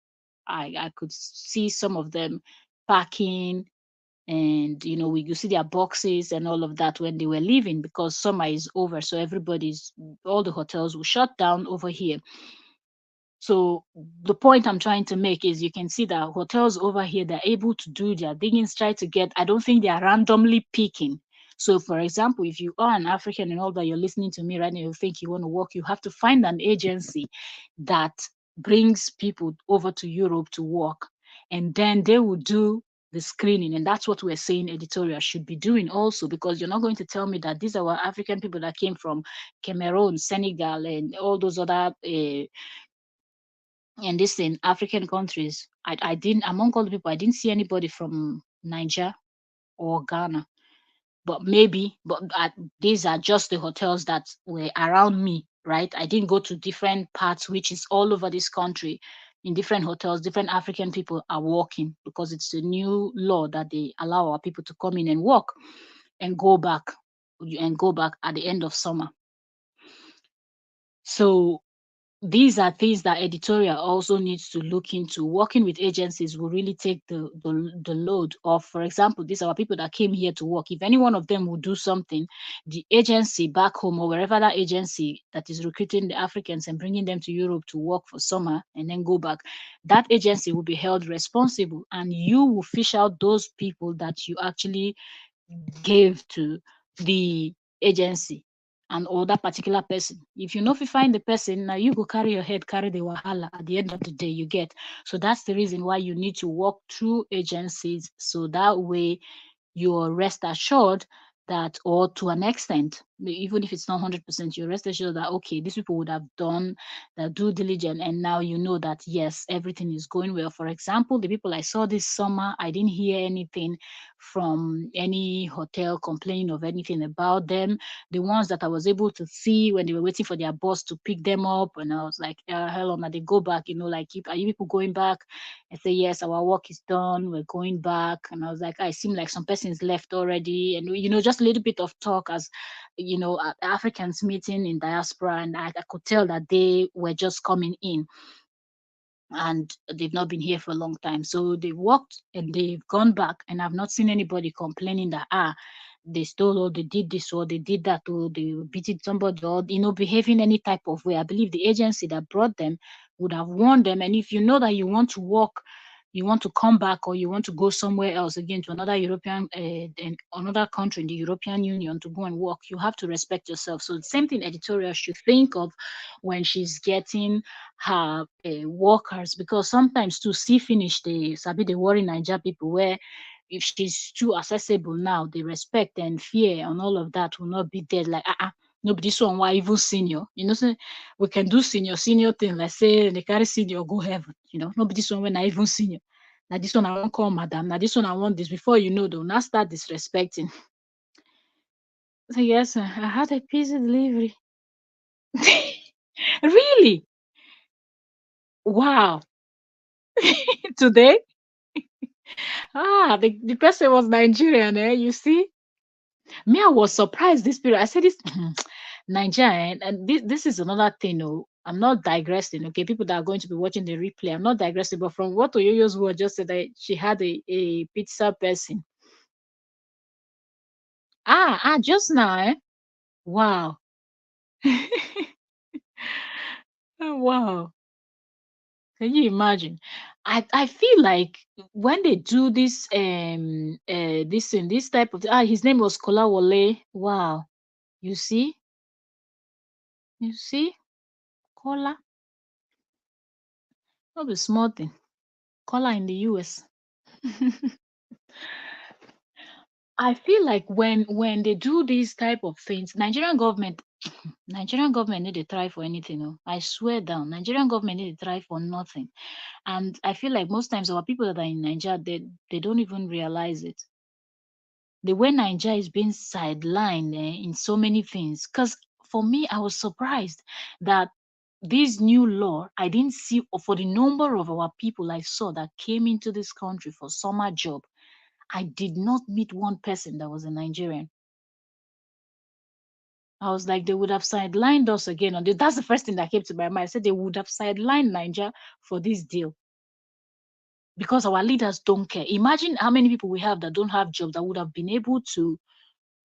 I could see some of them packing, and we you see their boxes and all of that when they were leaving, because summer is over, so all the hotels will shut down over here. So the point I'm trying to make is you can see that hotels over here, they're able to do their diggings, try to get, I don't think they are randomly picking. So for example, if you are an African and all that, you're listening to me right now, you think you want to work, you have to find an agency that brings people over to Europe to work. And then they will do the screening. And that's what we're saying editorial should be doing also, because you're not going to tell me that these are our African people that came from Cameroon, Senegal, and all those other And this in African countries, I didn't, among all the people, I didn't see anybody from Niger or Ghana. But maybe, these are just the hotels that were around me, right? I didn't go to different parts, which is all over this country. In different hotels, different African people are working because it's a new law that they allow our people to come in and work and go back at the end of summer. So these are things that editorial also needs to look into. Working with agencies will really take the load off. For example, these are people that came here to work. If any one of them will do something, the agency back home or wherever that agency that is recruiting the Africans and bringing them to Europe to work for summer and then go back, that agency will be held responsible, and you will fish out those people that you actually gave to the agency and or that particular person. If you know if you find the person, now you go carry your head, carry the wahala at the end of the day you get. So that's the reason why you need to work through agencies, so that way you're rest assured that, or to an extent, even if it's not 100%, you rest assured that okay, these people would have done the due diligence, and now you know that yes, everything is going well. For example, the people I saw this summer, I didn't hear anything from any hotel complaining of anything about them. The ones that I was able to see when they were waiting for their boss to pick them up, and I was like, hell on, they go back, like, are you people going back? I say, yes, our work is done. We're going back. And I was like, I seem like some persons left already. And, just a little bit of talk as, Africans meeting in diaspora. And I could tell that they were just coming in and they've not been here for a long time. So they worked and they've gone back, and I've not seen anybody complaining that, they stole or they did this or they did that or they were beating somebody or, behaving any type of way. I believe the agency that brought them would have warned them. And if you know that you want to work, you want to come back, or you want to go somewhere else again to another European, another country in the European Union to go and work, you have to respect yourself. So the same thing editorial should think of when she's getting her workers, because sometimes to see finish the sabi the worry Niger people, where if she's too accessible now, the respect and fear and all of that will not be there. Like, no, but this one why even senior, say we can do senior thing, like say they carry senior go heaven, no, but this one when I even senior. Now this one I won't call madam. Now this one I want this. Before you know, they'll not start disrespecting. So yes, I had a pizza delivery. Really? Wow. Today? The person was Nigerian, you see? Me, I was surprised this period. I said this Nigerian, and this is another thing. Oh, I'm not digressing, okay? People that are going to be watching the replay, I'm not digressing, but from what Oyoyo's word just said that she had a pizza person. Just now, eh? Wow. Wow. Can you imagine? I feel like when they do this type of his name was Kolawole. Wow. You see? You see? Kola. Not a small thing. Kola in the US. I feel like when they do these type of things, Nigerian government need to try for anything. Oh. I swear down. Nigerian government need to try for nothing. And I feel like most times our people that are in Nigeria, they don't even realize it. The way Nigeria is being sidelined in so many things. Because for me, I was surprised that this new law, I didn't see, or for the number of our people I saw that came into this country for summer job, I did not meet one person that was a Nigerian. I was like, they would have sidelined us again. And that's the first thing that came to my mind. I said they would have sidelined Nigeria for this deal because our leaders don't care. Imagine how many people we have that don't have jobs that would have been able to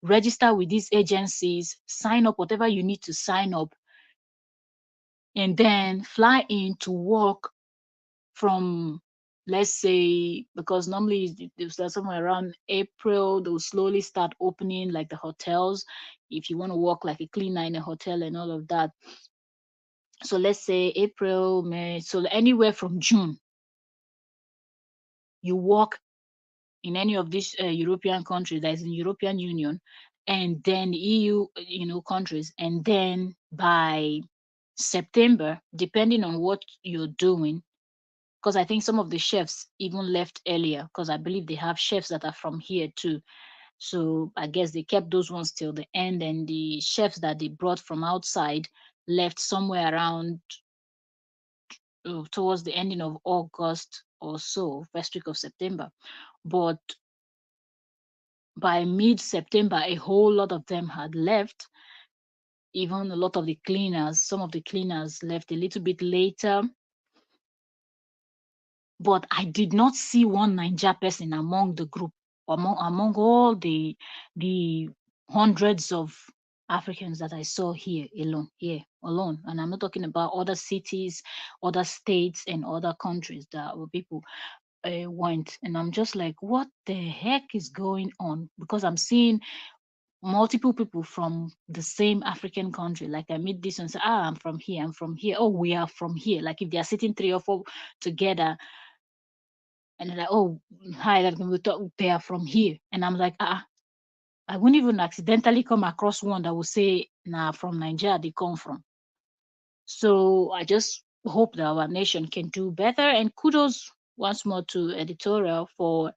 register with these agencies, sign up whatever you need to sign up, and then fly in to work from, let's say, because normally there's somewhere around April, they'll slowly start opening like the hotels if you want to work like a cleaner in a hotel and all of that. So let's say April, May, so anywhere from June, you work in any of these European countries that is in European Union, and then EU, countries, and then by September, depending on what you're doing, because I think some of the chefs even left earlier, because I believe they have chefs that are from here too. So I guess they kept those ones till the end, and the chefs that they brought from outside left somewhere around towards the ending of August or so, first week of September. But by mid September, a whole lot of them had left. Even a lot of the cleaners, some of the cleaners left a little bit later. But I did not see one Ninja person among the group, among all the hundreds of Africans that I saw here alone. And I'm not talking about other cities, other states, and other countries that were people went. And I'm just like, what the heck is going on? Because I'm seeing multiple people from the same African country. Like I meet this and say, I'm from here, I'm from here. Oh, we are from here. Like if they are sitting three or four together, and they're like, oh, hi, that we talk, they are from here. And I'm like, I wouldn't even accidentally come across one that will say, nah, from Nigeria they come from. So I just hope that our nation can do better. And kudos once more to Editorial for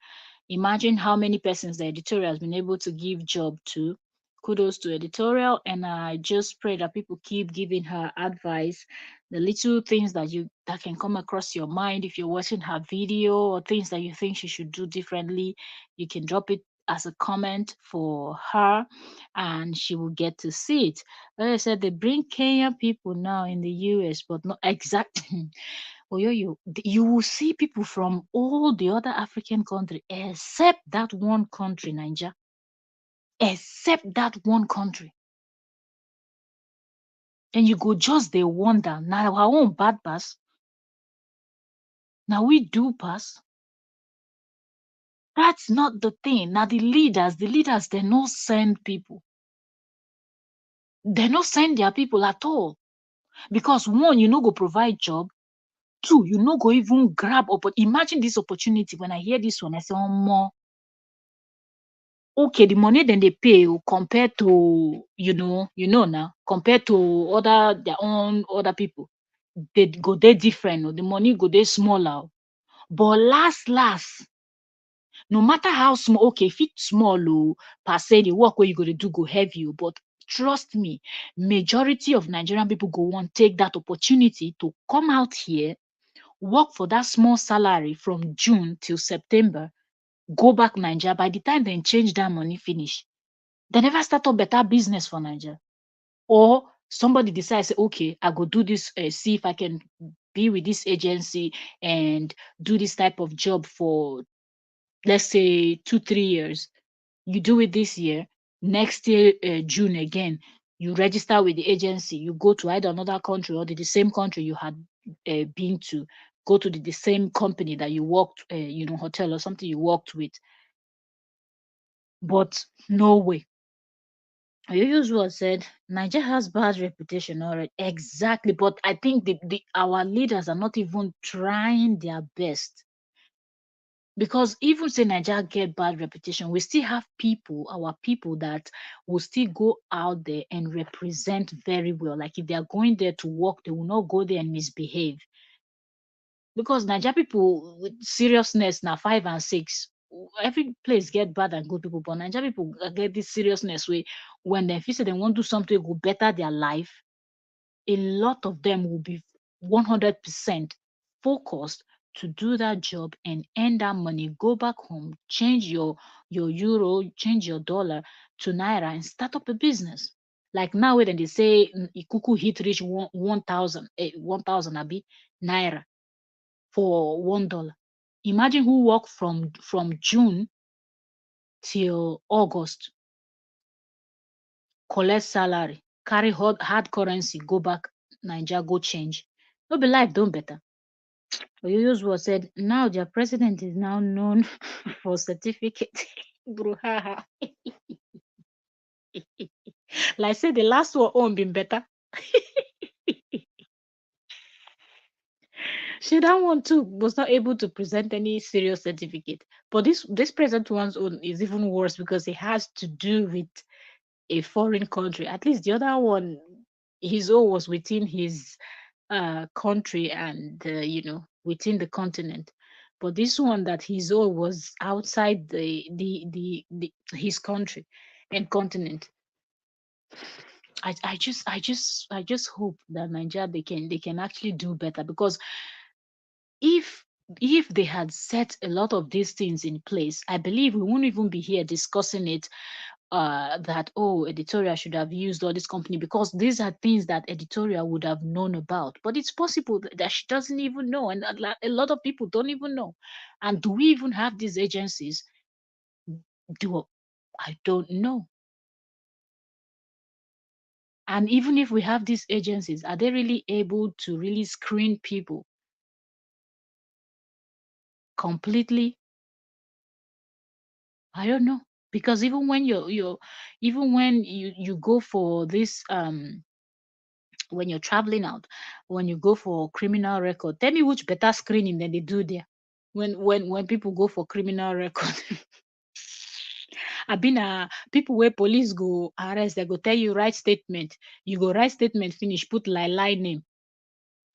imagine how many persons the Editorial has been able to give job to. Kudos to Editorial, and I just pray that people keep giving her advice, the little things that can come across your mind if you're watching her video, or things that you think she should do differently. You can drop it as a comment for her, and she will get to see it. Like I said, they bring Kenyan people now in the US, but not exactly. You will see people from all the other African country except that one country, Niger. Except that one country. And you go just they wonder. Now our own bad pass. Now we do pass. That's not the thing. Now the leaders, they no send people. They no send their people at all. Because one, you no go provide job. Two, you no go even grab imagine this opportunity. When I hear this one, I say, oh more. Okay, the money then they pay compared to now compared to other their own other people, they go they different. The money go they smaller. But last, no matter how small, okay, if it's small, per se, the work where you go to do go heavy. But trust me, majority of Nigerian people go want take that opportunity to come out here, work for that small salary from June till September, go back Nigeria. By the time they change that money finish, they never start up better business for Nigeria. Or somebody decides, okay, I go do this, see if I can be with this agency and do this type of job for, let's say, 2 3 years. You do it this year, next year, June again, you register with the agency, you go to either another country or the same country you had been to, go to the same company that you worked, hotel or something you worked with. But no way. Usual said Nigeria has bad reputation already. Exactly, but I think our leaders are not even trying their best, because even say Nigeria get bad reputation, we still have our people that will still go out there and represent very well. Like if they are going there to work, they will not go there and misbehave. Because Nigeria people with seriousness now 5 and 6. Every place get bad and good people, but Nigeria people get this seriousness way. When they feel say they want to do something to go better their life, a lot of them will be 100% focused to do that job and earn that money, go back home, change your euro, change your dollar to naira, and start up a business. Like now when they say ikuku hit reach 1,000, 1,000 abi naira for $1. Imagine who work from June till August, collect salary, carry hard currency, go back Nigeria, go change. No be life don't better. Oyoyo's said now their president is now known for certificate. Bruhaha. Like say the last one own been better. She that one too was not able to present any serious certificate. But this present one's own is even worse because it has to do with a foreign country. At least the other one, his own was within his country and within the continent. But this one that his own was outside the his country and continent. I just hope that Nigeria, they can actually do better, because if if they had set a lot of these things in place, I believe we won't even be here discussing it, that, oh, editorial should have used all this company, because these are things that editorial would have known about. But it's possible that she doesn't even know, and a lot of people don't even know. And do we even have these agencies? Do I don't know. And even if we have these agencies, are they really able to really screen people completely? I don't know. Because even when even when you go for this, when you're traveling out, when you go for criminal record, tell me which better screening than they do there. When people go for criminal record, I been people where police go arrest, they go tell you write statement. You go write statement, finish, put lie name,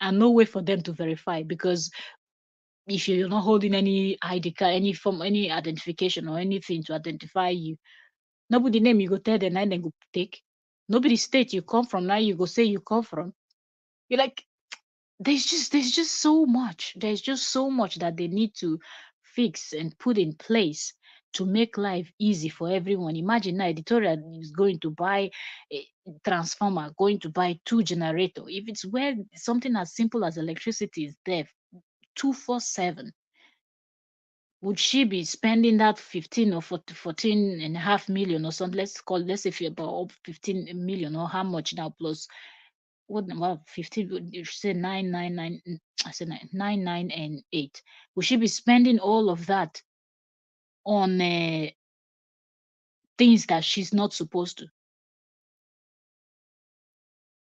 and no way for them to verify, because if you're not holding any ID card, any form, any identification or anything to identify you, nobody name you go tell them, now they go take. Nobody state you come from, now you go say you come from. You're like, there's just so much. There's just so much that they need to fix and put in place to make life easy for everyone. Imagine now editorial is going to buy a transformer, going to buy two generator. If it's where something as simple as electricity is there 247, would she be spending that 15 or 40, 14 and a half million or something? Let's say if you're about 15 million, or how much now, plus what, well, 15, you say 999, I said 999 and 8. Will she be spending all of that on things that she's not supposed to?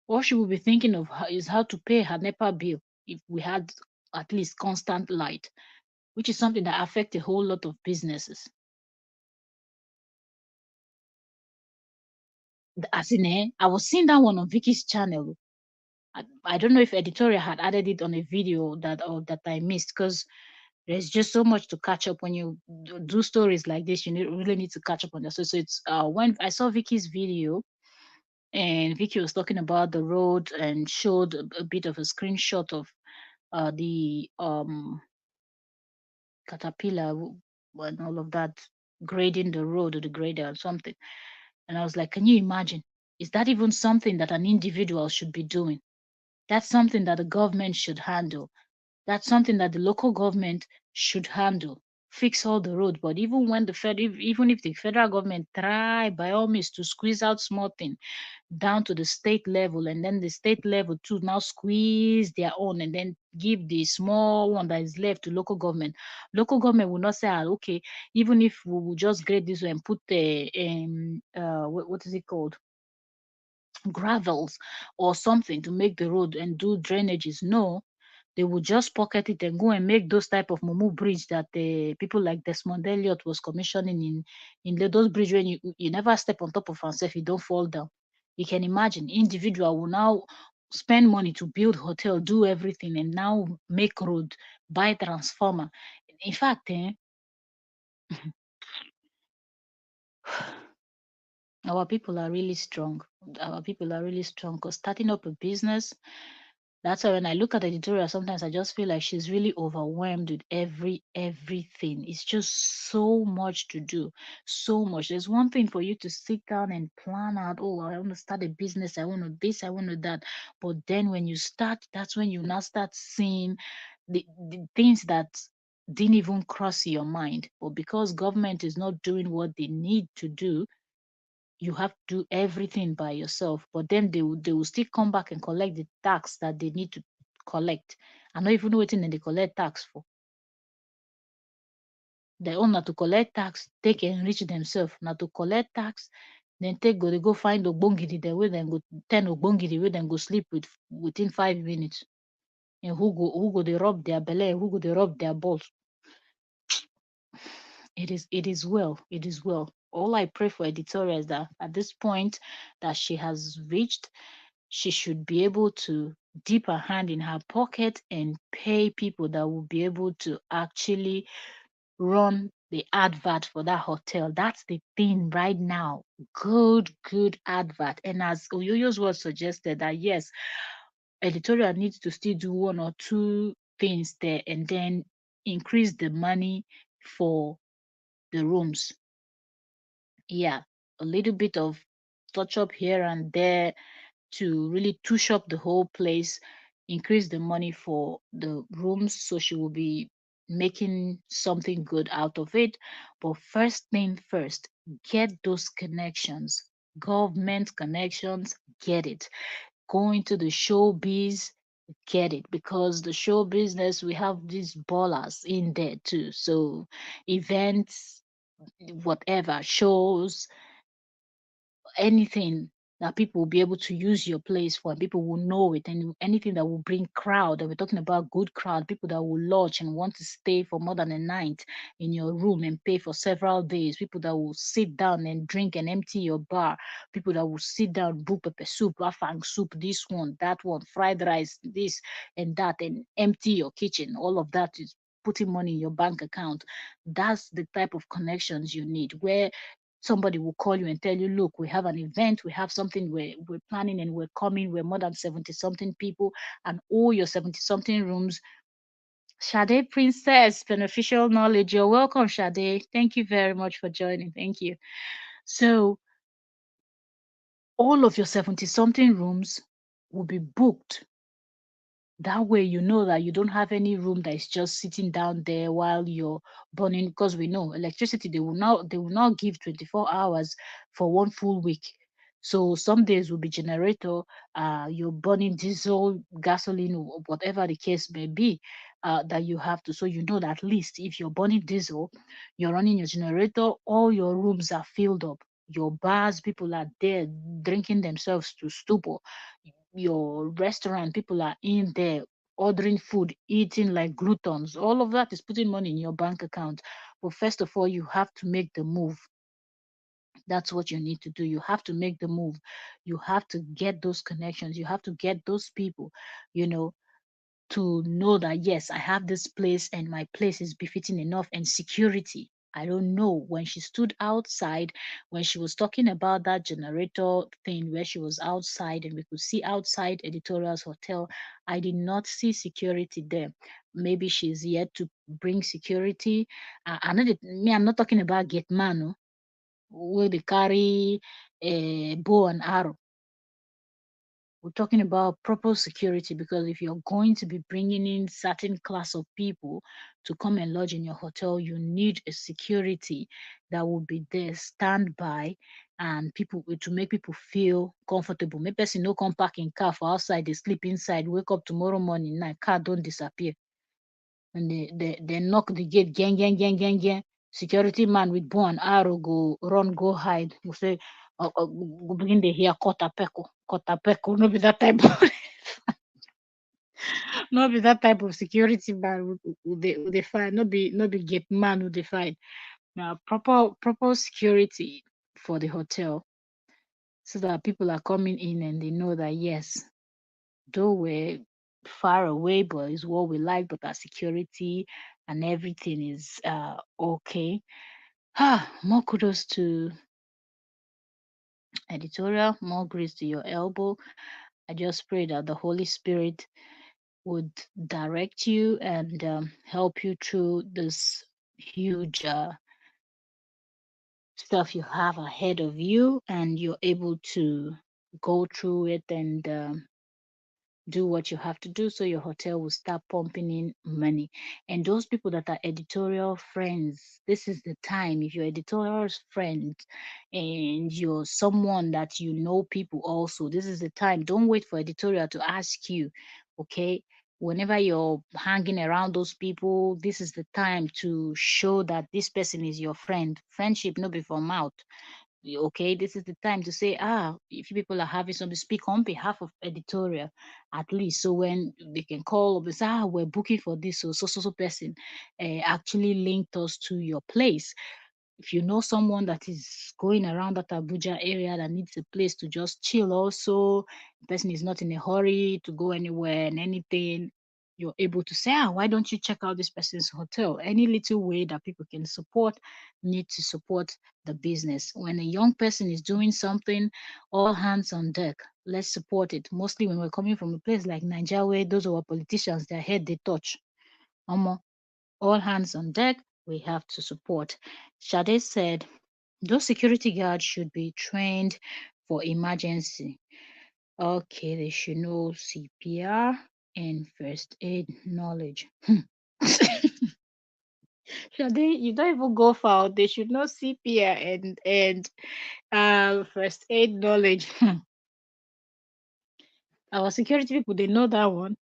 All she will be thinking of is how to pay her NEPA bill if we had at least constant light, which is something that affects a whole lot of businesses. As in, I was seeing that one on Vicky's channel. I don't know if editorial had added it on a video that I missed, because there's just so much to catch up when you do stories like this. You really need to catch up on that. So it's when I saw Vicky's video, and Vicky was talking about the road and showed a bit of a screenshot of the caterpillar and all of that, grading the road, or the grader or something. And I was like, can you imagine? Is that even something that an individual should be doing? That's something that the government should handle. That's something that the local government should handle. Fix all the road. But even when even if the federal government try by all means to squeeze out small thing down to the state level, and then the state level to now squeeze their own, and then give the small one that is left to local government will not say, okay, even if we will just grade this way and put the what is it called, gravels or something to make the road and do drainages. No, they would just pocket it and go and make those type of mumu bridge that the people like Desmond Elliott was commissioning in those bridge, when you never step on top of yourself, you don't fall down. You can imagine individual will now spend money to build hotel, do everything, and now make road, buy transformer. In fact, our people are really strong. Our people are really strong, because starting up a business, that's why when I look at the editorial, sometimes I just feel like she's really overwhelmed with everything. It's just so much to do, so much. There's one thing for you to sit down and plan out. Oh, I want to start a business. I want to this. I want to that. But then when you start, that's when you now start seeing the things that didn't even cross your mind. But because government is not doing what they need to do, you have to do everything by yourself. But then they will still come back and collect the tax that they need to collect. I not even know what they collect tax for. They own not to collect tax, take enrich themselves, not to collect tax, then take go they go find ogbongiri the way then go 10 ogbongiri way then go sleep within 5 minutes. And who go they rub their belly, who go they rub their balls. It is well. It is well. All I pray for editorial is that at this point that she has reached, she should be able to dip her hand in her pocket and pay people that will be able to actually run the advert for that hotel. That's the thing right now. Good advert. And as Oyoyo's was suggested, that yes, editorial needs to still do one or two things there and then increase the money for the rooms. Yeah, a little bit of touch up here and there to really touch up the whole place, increase the money for the rooms, so she will be making something good out of it. But first thing first, get those connections, government connections, get it. Go into the showbiz, get it, because the show business, we have these ballers in there too. So events, whatever, shows, anything that people will be able to use your place for, and people will know it, and anything that will bring crowd. And we're talking about good crowd, people that will lodge and want to stay for more than a night in your room and pay for several days, people that will sit down and drink and empty your bar, people that will sit down, brew pepper soup, afang soup, this one, that one, fried rice, this and that, and empty your kitchen. All of that is putting money in your bank account. That's the type of connections you need, where somebody will call you and tell you, look, we have an event, we have something we're planning, and we're coming, we're more than 70 something people, and all your 70 something rooms. Sade Princess, beneficial knowledge, you're welcome. Sade, thank you very much for joining. Thank you. So all of your 70 something rooms will be booked. That way, you know that you don't have any room that is just sitting down there while you're burning. Because we know electricity, they will not give 24 hours for one full week. So some days will be generator, you're burning diesel, gasoline, or whatever the case may be, that you have to. So you know that at least if you're burning diesel, you're running your generator, all your rooms are filled up. Your bars, people are there drinking themselves to stupor. Your restaurant, people are in there ordering food, eating like gluttons. All of that is putting money in your bank account. But first of all, you have to make the move. That's what you need to do. You have to make the move. You have to get those connections. You have to get those people, you know, to know that yes, I have this place and my place is befitting enough, and security. I don't know, when she stood outside, when she was talking about that generator thing, where she was outside and we could see outside Editorial's hotel, I did not see security there. Maybe she's yet to bring security. I know that me, I'm not talking about gate man, oh, where they carry a bow and arrow. We're talking about proper security, because if you're going to be bringing in certain class of people to come and lodge in your hotel, you need a security that will be there, standby, and people to make people feel comfortable. Maybe person no come park in car for outside, they sleep inside, wake up tomorrow morning, night car don't disappear, and they knock the gate, gang. Security man with bow and arrow go run, go hide. We say, go begin to hear kota peko. No be that type. No be that type of security man who they find. No be gate man who they find. Now proper security for the hotel, so that people are coming in and they know that yes, though we're far away, but it's what we like, but our security and everything is okay. More kudos to Editorial, more grace to your elbow. I just pray that the Holy Spirit would direct you and help you through this huge stuff you have ahead of you, and you're able to go through it and do what you have to do, so your hotel will start pumping in money. And those people that are editorial friends, this is the time. If you're editorial's friend and you're someone that you know people also, this is the time. Don't wait for editorial to ask you, okay? Whenever you're hanging around those people, this is the time to show that this person is your friend. Friendship no be for mouth. Okay, this is the time to say, if you people are having something, speak on behalf of editorial, at least, so when they can call up and say, we're booking for this, so person actually linked us to your place. If you know someone that is going around that Abuja area that needs a place to just chill, also, the person is not in a hurry to go anywhere and anything, you're able to say, why don't you check out this person's hotel? Any little way that people can support, need to support the business. When a young person is doing something, all hands on deck. Let's support it. Mostly when we're coming from a place like Nigeria, where those are our politicians, their head they touch. Omo, all hands on deck. We have to support. Shade said those security guards should be trained for emergency. Okay, they should know CPR and first aid knowledge. Shade, you don't even go far. They should know CPR and first aid knowledge. Our security people they know that one.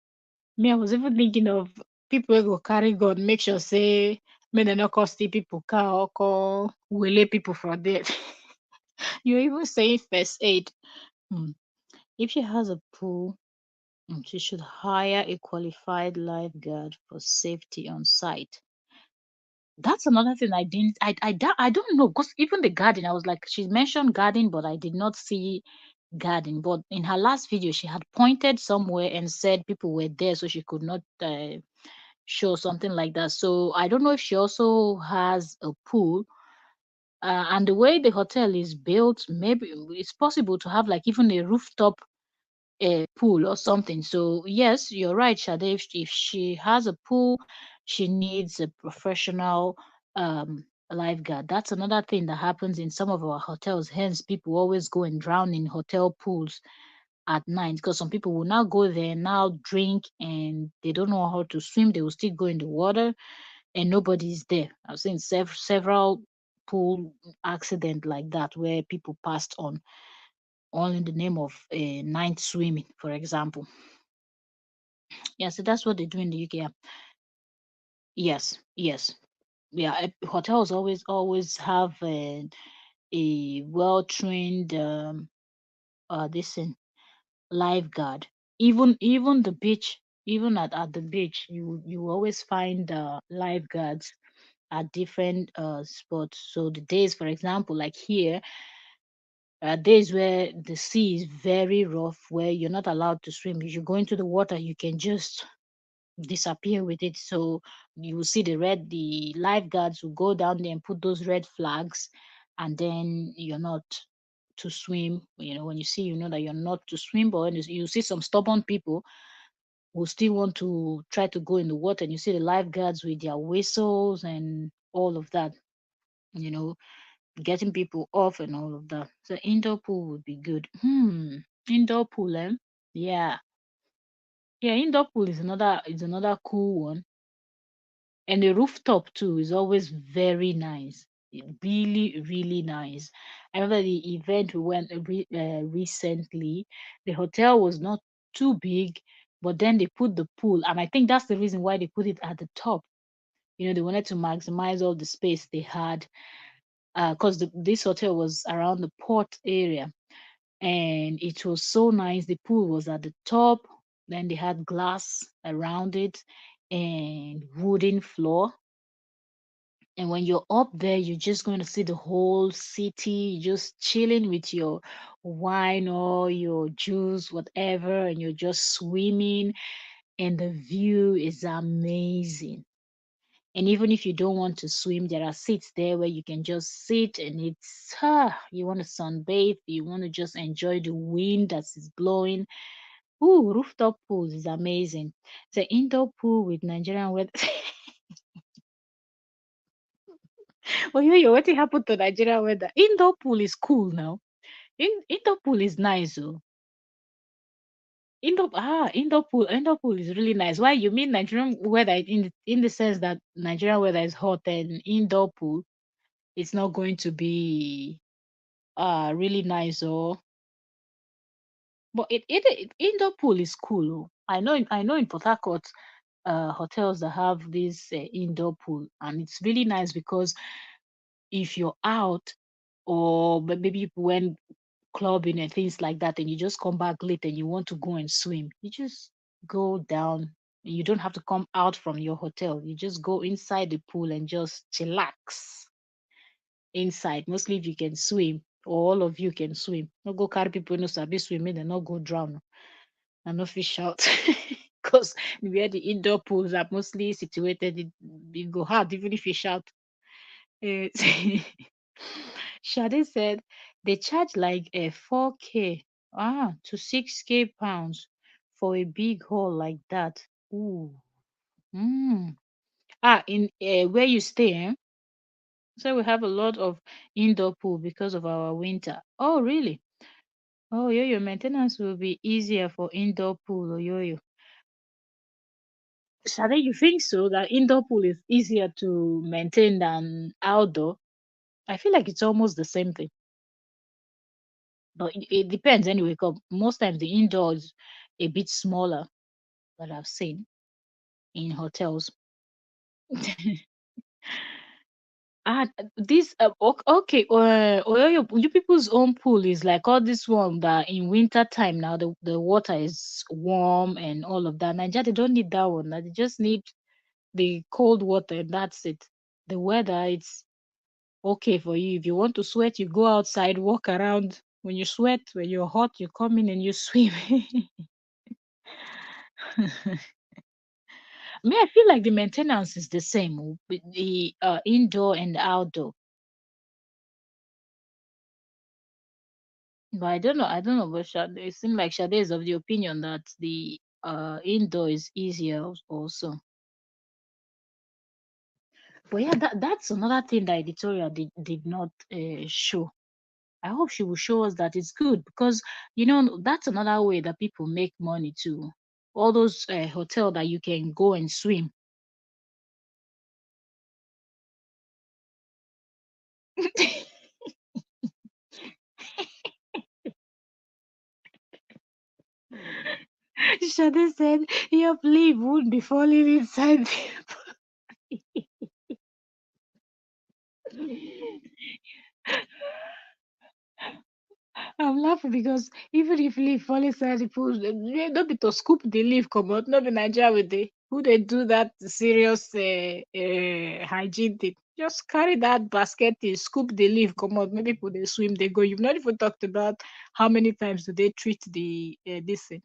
Me, I was even thinking of people who go carry gun, make sure say may they not cost people car or call will people from there. You even saying first aid. Hmm. If she has a pool, she should hire a qualified lifeguard for safety on site. That's another thing I didn't. I don't know because even the garden, I was like, she mentioned garden, but I did not see garden. But in her last video, she had pointed somewhere and said people were there, so she could not show something like that. So I don't know if she also has a pool. And the way the hotel is built, maybe it's possible to have like even a rooftop a pool or something. So yes, you're right, Shade. If she has a pool, she needs a professional lifeguard. That's another thing that happens in some of our hotels. Hence, people always go and drown in hotel pools at night because some people will now go there now drink and they don't know how to swim. They will still go in the water and nobody's there. I've seen several pool accident like that where people passed on all in the name of night swimming, for example. Yeah, so that's what they do in the UK. Yes, yes. Yeah, hotels always have a well trained this thing, lifeguard. Even the beach, even at the beach, you always find lifeguards at different spots. So the days, for example, like here, days where the sea is very rough, where you're not allowed to swim. If you go into the water, you can just disappear with it. So you will see the lifeguards will go down there and put those red flags, and then you're not to swim. You know, when you see, you know that you're not to swim, but when you see some stubborn people who still want to try to go in the water, and you see the lifeguards with their whistles and all of that, you know, getting people off and all of that. So indoor pool would be good. Indoor pool, eh? Yeah. Yeah, indoor pool is another cool one. And the rooftop too is always very nice. Really, really nice. I remember the event we went recently. The hotel was not too big, but then they put the pool, and I think that's the reason why they put it at the top. You know, they wanted to maximize all the space they had, because this hotel was around the port area, and it was so nice. The pool was at the top, then they had glass around it and wooden floor, and when you're up there, you're just going to see the whole city, just chilling with your wine or your juice, whatever, and you're just swimming, and the view is amazing. And even if you don't want to swim, there are seats there where you can just sit, and you want to sunbathe, you want to just enjoy the wind that is blowing. Ooh, rooftop pools is amazing. The indoor pool with Nigerian weather. Well, you what happened to Nigeria weather? Indoor pool is cool now. Indoor pool is nice, oh. Indoor pool is really nice. Why you mean Nigerian weather in the sense that Nigerian weather is hot and indoor pool it's not going to be really nice, or but indoor pool is cool. Oh. I know in Port Harcourt hotels that have this indoor pool, and it's really nice because if you're out or maybe you went clubbing and things like that, and you just come back late and you want to go and swim, you just go down. You don't have to come out from your hotel. You just go inside the pool and just chillax. inside. Mostly if you can swim, or all of you can swim. No go carry people no sabi swim, make dem no go drown. And no fish out. Because where the indoor pools are mostly situated, it go hard even if you shout. Uh, Shade said they charge like a 4K to 6K pounds for a big hall like that. Ooh. Mm. In where you stay, eh? So we have a lot of indoor pool because of our winter. Oh, really? Oh, yo, maintenance will be easier for indoor pool. Oh, yo. Shade, you think so? That indoor pool is easier to maintain than outdoor? I feel like it's almost the same thing. But it depends anyway, 'cause most times the indoor is a bit smaller that I've seen in hotels. This okay, you people's own pool is like all this one that in winter time now the water is warm and all of that. Nigeria they don't need that one. They just need the cold water and that's it. The weather it's okay for you. If you want to sweat, you go outside, walk around. When you sweat, when you're hot, you come in and you swim. Me, I feel like the maintenance is the same with the indoor and outdoor. But I don't know. I don't know. But it seems like Sade is of the opinion that the indoor is easier also. But yeah, that's another thing that editorial did not show. I hope she will show us that it's good because that's another way that people make money too. All those hotel that you can go and swim. Shade said your leaf would be falling inside the I'm laughing because even if leaf fall inside the pool, don't be to scoop the leaf come out. Not be Nigeria with the who they do that serious hygiene thing. Just carry that basket in, scoop the leaf come out. Maybe people they swim, they go. You've not even talked about how many times do they treat the this thing.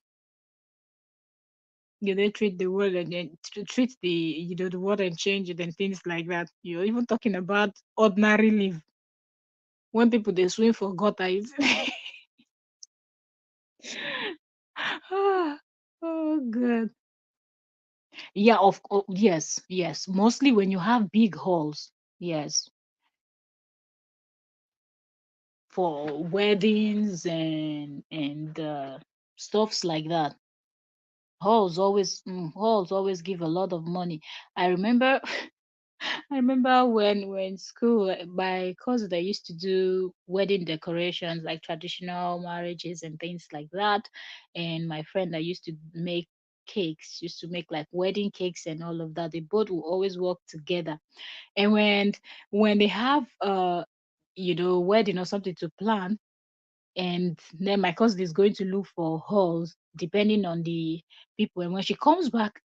Yeah, they treat the water and then treat the the water and change it and things like that. You're even talking about ordinary leaf when people they swim for gutter. It's Ah, oh good. Yeah, yes, yes. Mostly when you have big halls, yes, for weddings and stuffs like that. Halls always give a lot of money. I remember I remember when school, my cousin that used to do wedding decorations like traditional marriages and things like that, and my friend that used to make cakes, used to make like wedding cakes and all of that. They both will always work together. And when they have wedding or something to plan, and then my cousin is going to look for halls depending on the people. And when she comes back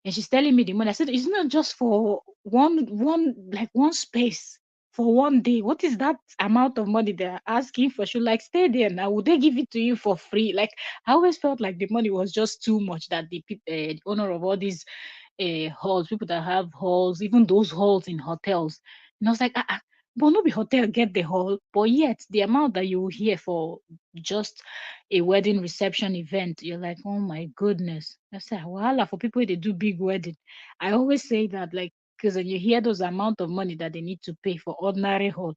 and she's telling me the money, I said, it's not just for one space for one day. What is that amount of money they're asking for? She like stay there now. Would they give it to you for free? Like I always felt like the money was just too much that the owner of all these halls, people that have halls, even those halls in hotels. And I was like, but no be hotel get the hall, but yet the amount that you will hear for just a wedding reception event, you're like, oh my goodness. I said, wahala for people they do big wedding. I always say that, like, because when you hear those amount of money that they need to pay for ordinary hall,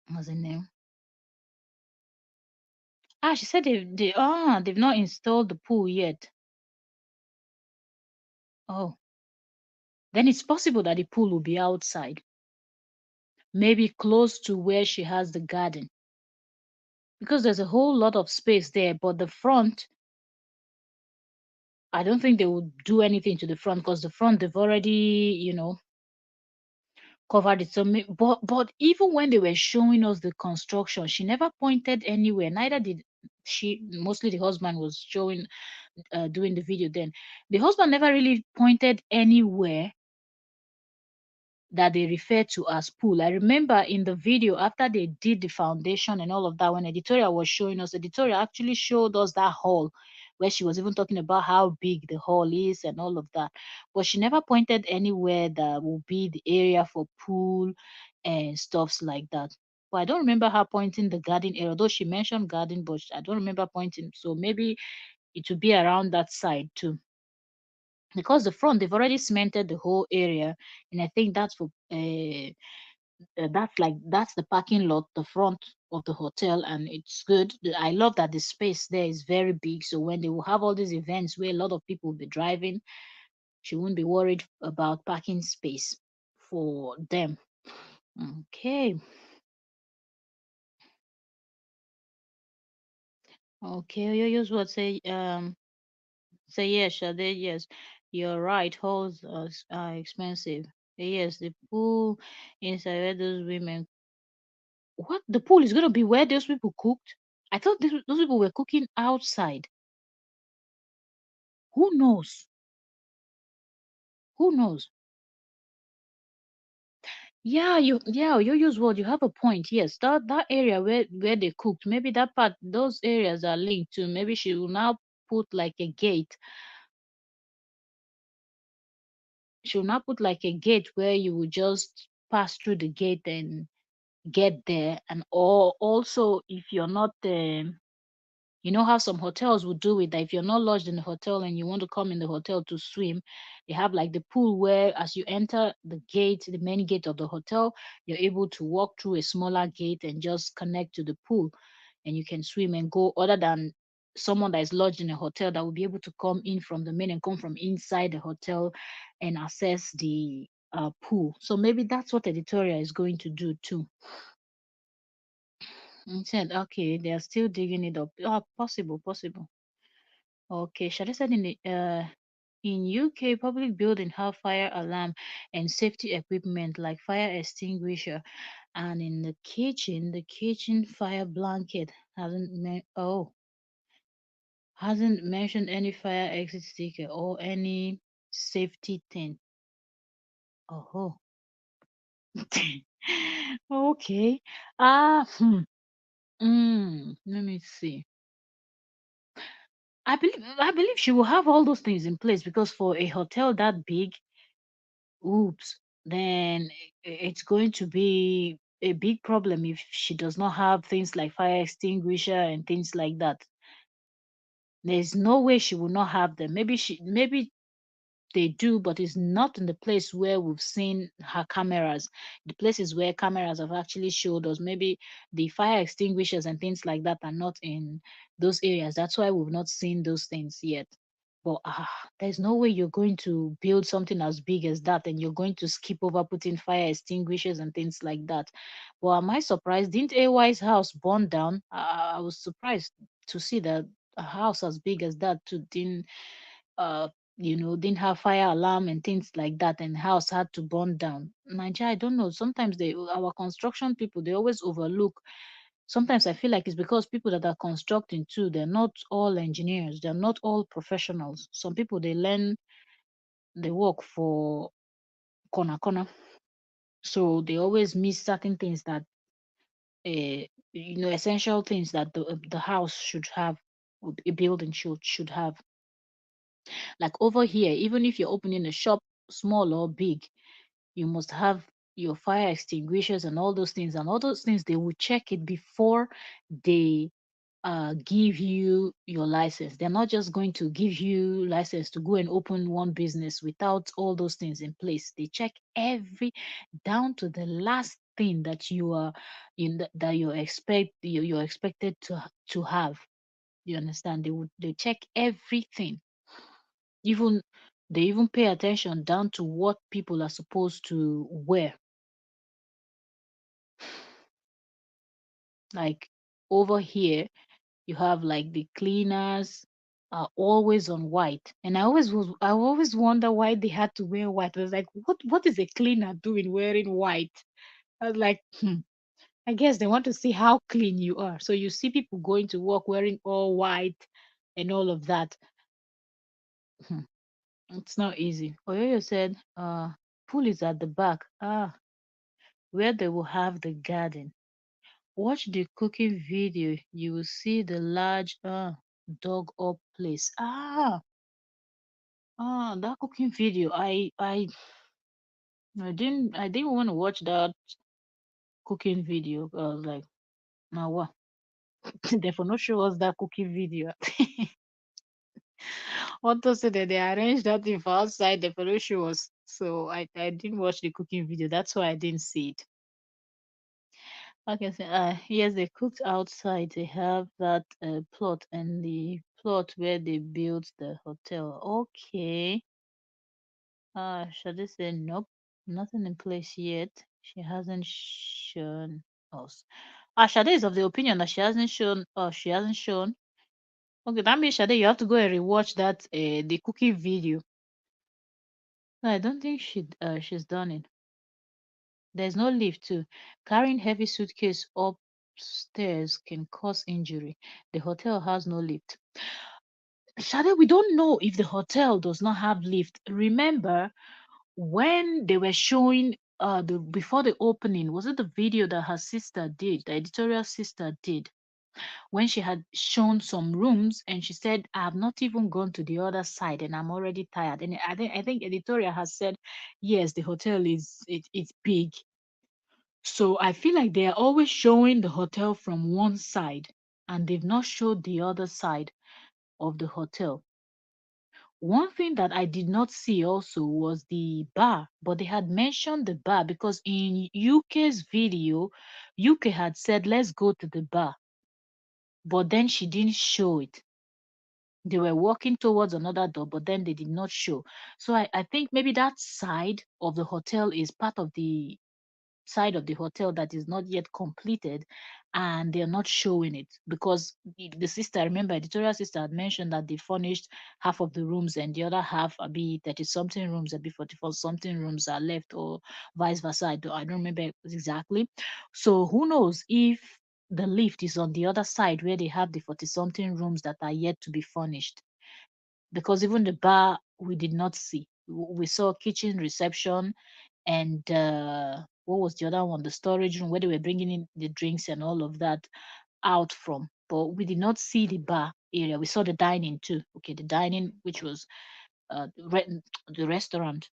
what's the name? She said they've not installed the pool yet. Oh, then it's possible that the pool will be outside, maybe close to where she has the garden, because there's a whole lot of space there. But the front, I don't think they would do anything to the front because the front they've already, covered it. So, but even when they were showing us the construction, she never pointed anywhere. Neither did she. Mostly the husband was showing, doing the video. Then the husband never really pointed anywhere that they refer to as pool. I remember in the video after they did the foundation and all of that, when Editorial was showing us, Editorial actually showed us that hall where she was even talking about how big the hall is and all of that. But she never pointed anywhere that will be the area for pool and stuffs like that. But I don't remember her pointing the garden area, although she mentioned garden, but I don't remember pointing. So maybe it will be around that side too. Because the front, they've already cemented the whole area, and I think that's for that's the parking lot, the front of the hotel, and it's good. I love that the space there is very big. So when they will have all these events where a lot of people will be driving, she won't be worried about parking space for them. Okay. Okay, you use what say yes, Shade, yes. You're right. Halls are expensive. Yes, the pool inside where those women. What? The pool is gonna be where those people cooked? I thought those people were cooking outside. Who knows? Who knows? You use what you have a point. Yes, that area where they cooked, maybe that part, those areas are linked to. Maybe she will now put like a gate. She will now put like a gate where you will just pass through the gate and get there. And or also, if you're not you know how some hotels would do it, that if you're not lodged in the hotel and you want to come in the hotel to swim, they have like the pool where as you enter the gate, the main gate of the hotel, you're able to walk through a smaller gate and just connect to the pool, and you can swim and go, other than someone that is lodged in a hotel that will be able to come in from the main and come from inside the hotel and access the pool. So maybe that's what Editorial is going to do too. He said, okay, they are still digging it up. Possible, possible. Okay, Shadi said in UK, public building have fire alarm and safety equipment like fire extinguisher, and in the kitchen fire blanket hasn't mentioned any fire exit sticker or any safety thing. Oh, okay. Let me see. I believe she will have all those things in place because for a hotel that big, oops, then it's going to be a big problem if she does not have things like fire extinguisher and things like that. There's no way she will not have them. Maybe they do, but it's not in the place where we've seen her cameras. The places where cameras have actually showed us, maybe the fire extinguishers and things like that are not in those areas. That's why we've not seen those things yet. But there's no way you're going to build something as big as that and you're going to skip over putting fire extinguishers and things like that. Well, am I surprised? Didn't AY's house burn down? I was surprised to see that a house as big as that too uh didn't have fire alarm and things like that, and house had to burn down. Nigeria, I don't know. Sometimes our construction people, they always overlook. Sometimes I feel like it's because people that are constructing too, they're not all engineers, they're not all professionals. Some people they learn they work for corner, so they always miss certain things that essential things that the house should have, or a building should have. Like over here, even if you're opening a shop, small or big, you must have your fire extinguishers and all those things. And all those things, they will check it before they give you your license. They're not just going to give you license to go and open one business without all those things in place. They check every down to the last thing that you are that you're expected to have. You understand? They check everything. Even they even pay attention down to what people are supposed to wear. Like over here, you have like the cleaners are always on white, and I always wonder why they had to wear white. I was like, what is a cleaner doing wearing white? I was like, I guess they want to see how clean you are. So you see people going to work wearing all white and all of that. Hmm, it's not easy. Oyoyo said, Pool is at the back. Ah, where they will have the garden. Watch the cooking video. You will see the large dog up place. That cooking video. I didn't want to watch that cooking video. I was like, now what? They for not show us that cooking video. Want to say that they arranged that thing for outside, they for not show us. So I didn't watch the cooking video. That's why I didn't see it. Okay, so yes, they cooked outside. They have that plot and the plot where they built the hotel. Okay. Shade said nope, nothing in place yet. She hasn't shown us. Shade is of the opinion that she hasn't shown. She hasn't shown. Okay, that means Shade, you have to go and rewatch that the cooking video. No, I don't think she's done it. There's no lift too. Carrying heavy suitcase upstairs can cause injury. The hotel has no lift. Shade, we don't know if the hotel does not have lift. Remember when they were showing the before the opening, was it the video that her sister did, the editorial sister did, when she had shown some rooms and she said, I have not even gone to the other side and I'm already tired. And I think editorial has said, yes, the hotel it's big. So I feel like they are always showing the hotel from one side and they've not showed the other side of the hotel. One thing that I did not see also was the bar, but they had mentioned the bar because in UK's video, UK had said, let's go to the bar, but then she didn't show it. They were walking towards another door, but then they did not show. So I think maybe that side of the hotel is part of the side of the hotel that is not yet completed and they're not showing it because the sister, I remember editorial sister had mentioned that they furnished half of the rooms and the other half, a be 30 something rooms, a be 44 something rooms are left, or vice versa. I don't remember exactly. So who knows if the lift is on the other side where they have the 40 something rooms that are yet to be furnished, because even the bar we did not see. We saw kitchen, reception, and what was the other one? The storage room where they were bringing in the drinks and all of that out from. But we did not see the bar area. We saw the dining too. Okay, the dining, which was the restaurant,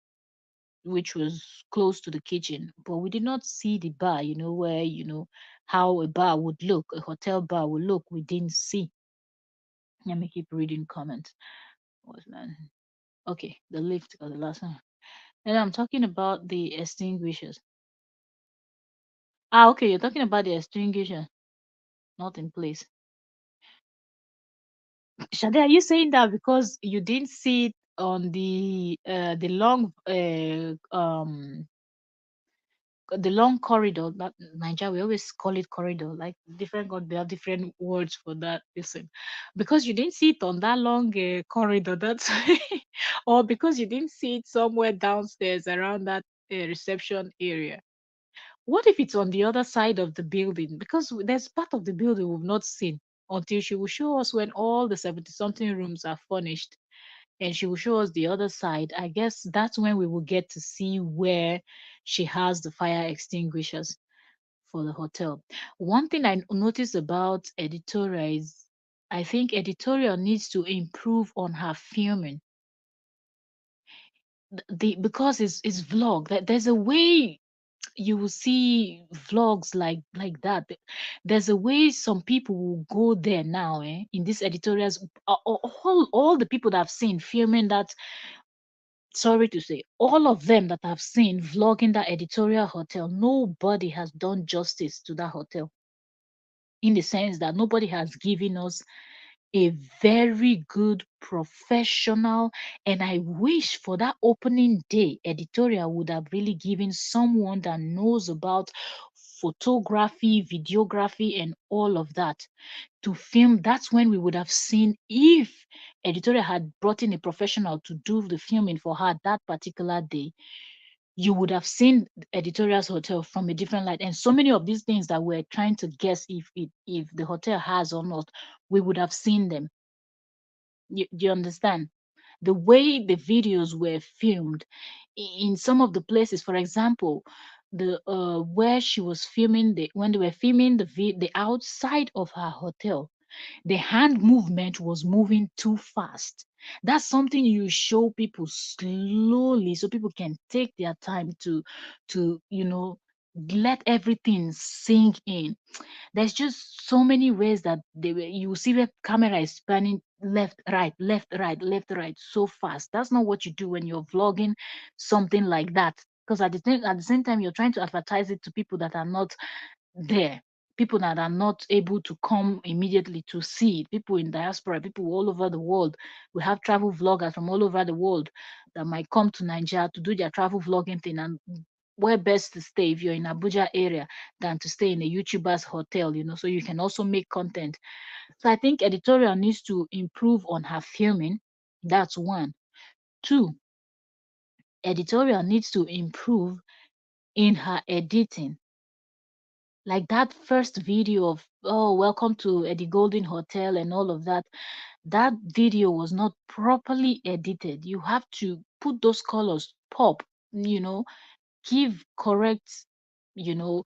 which was close to the kitchen. But we did not see the bar. Where how a bar would look, a hotel bar would look. We didn't see. Let me keep reading comments. What was that? Okay, the lift or the last one. And I'm talking about the extinguishers. Okay, you're talking about the extinguisher, not in place. Shade, are you saying that because you didn't see it on the long corridor? That Nigeria, we always call it corridor. Like different God, they have different words for that. Listen, because you didn't see it on that long corridor, that's or because you didn't see it somewhere downstairs around that reception area. What if it's on the other side of the building? Because there's part of the building we've not seen until she will show us when all the 70 something rooms are furnished and she will show us the other side. I guess that's when we will get to see where she has the fire extinguishers for the hotel. One thing I noticed about Editorial is I think Editorial needs to improve on her filming. Because it's vlog. There's a way you will see vlogs like that. There's a way some people will go there now, in these editorials. All the people that I've seen filming that, sorry to say, all of them that I've seen vlogging that editorial hotel, nobody has done justice to that hotel, in the sense that nobody has given us a very good professional. And I wish for that opening day editorial would have really given someone that knows about photography, videography, and all of that to film. That's when we would have seen, if editorial had brought in a professional to do the filming for her that particular day, you would have seen editorial's hotel from a different light. And so many of these things that we're trying to guess if the hotel has or not, we would have seen them. You understand? the way the videos were filmed in some of the places. For example, the where she was filming, the when they were filming the outside of her hotel, the hand movement was moving too fast. That's something you show people slowly so people can take their time to let everything sink in. There's just so many ways that you see the camera is spanning left, right, left, right, left, right so fast. That's not what you do when you're vlogging something like that. Because at the same time, you're trying to advertise it to people that are not there, people that are not able to come immediately to see it, people in diaspora, people all over the world. We have travel vloggers from all over the world that might come to Nigeria to do their travel vlogging thing. And where best to stay if you're in Abuja area than to stay in a YouTuber's hotel, so you can also make content. So I think Editorial needs to improve on her filming. That's one. Two, Editorial needs to improve in her editing. Like that first video of, oh, welcome to Eddie Golden Hotel and all of that, that video was not properly edited. You have to put those colors pop, you know, give correct, you know,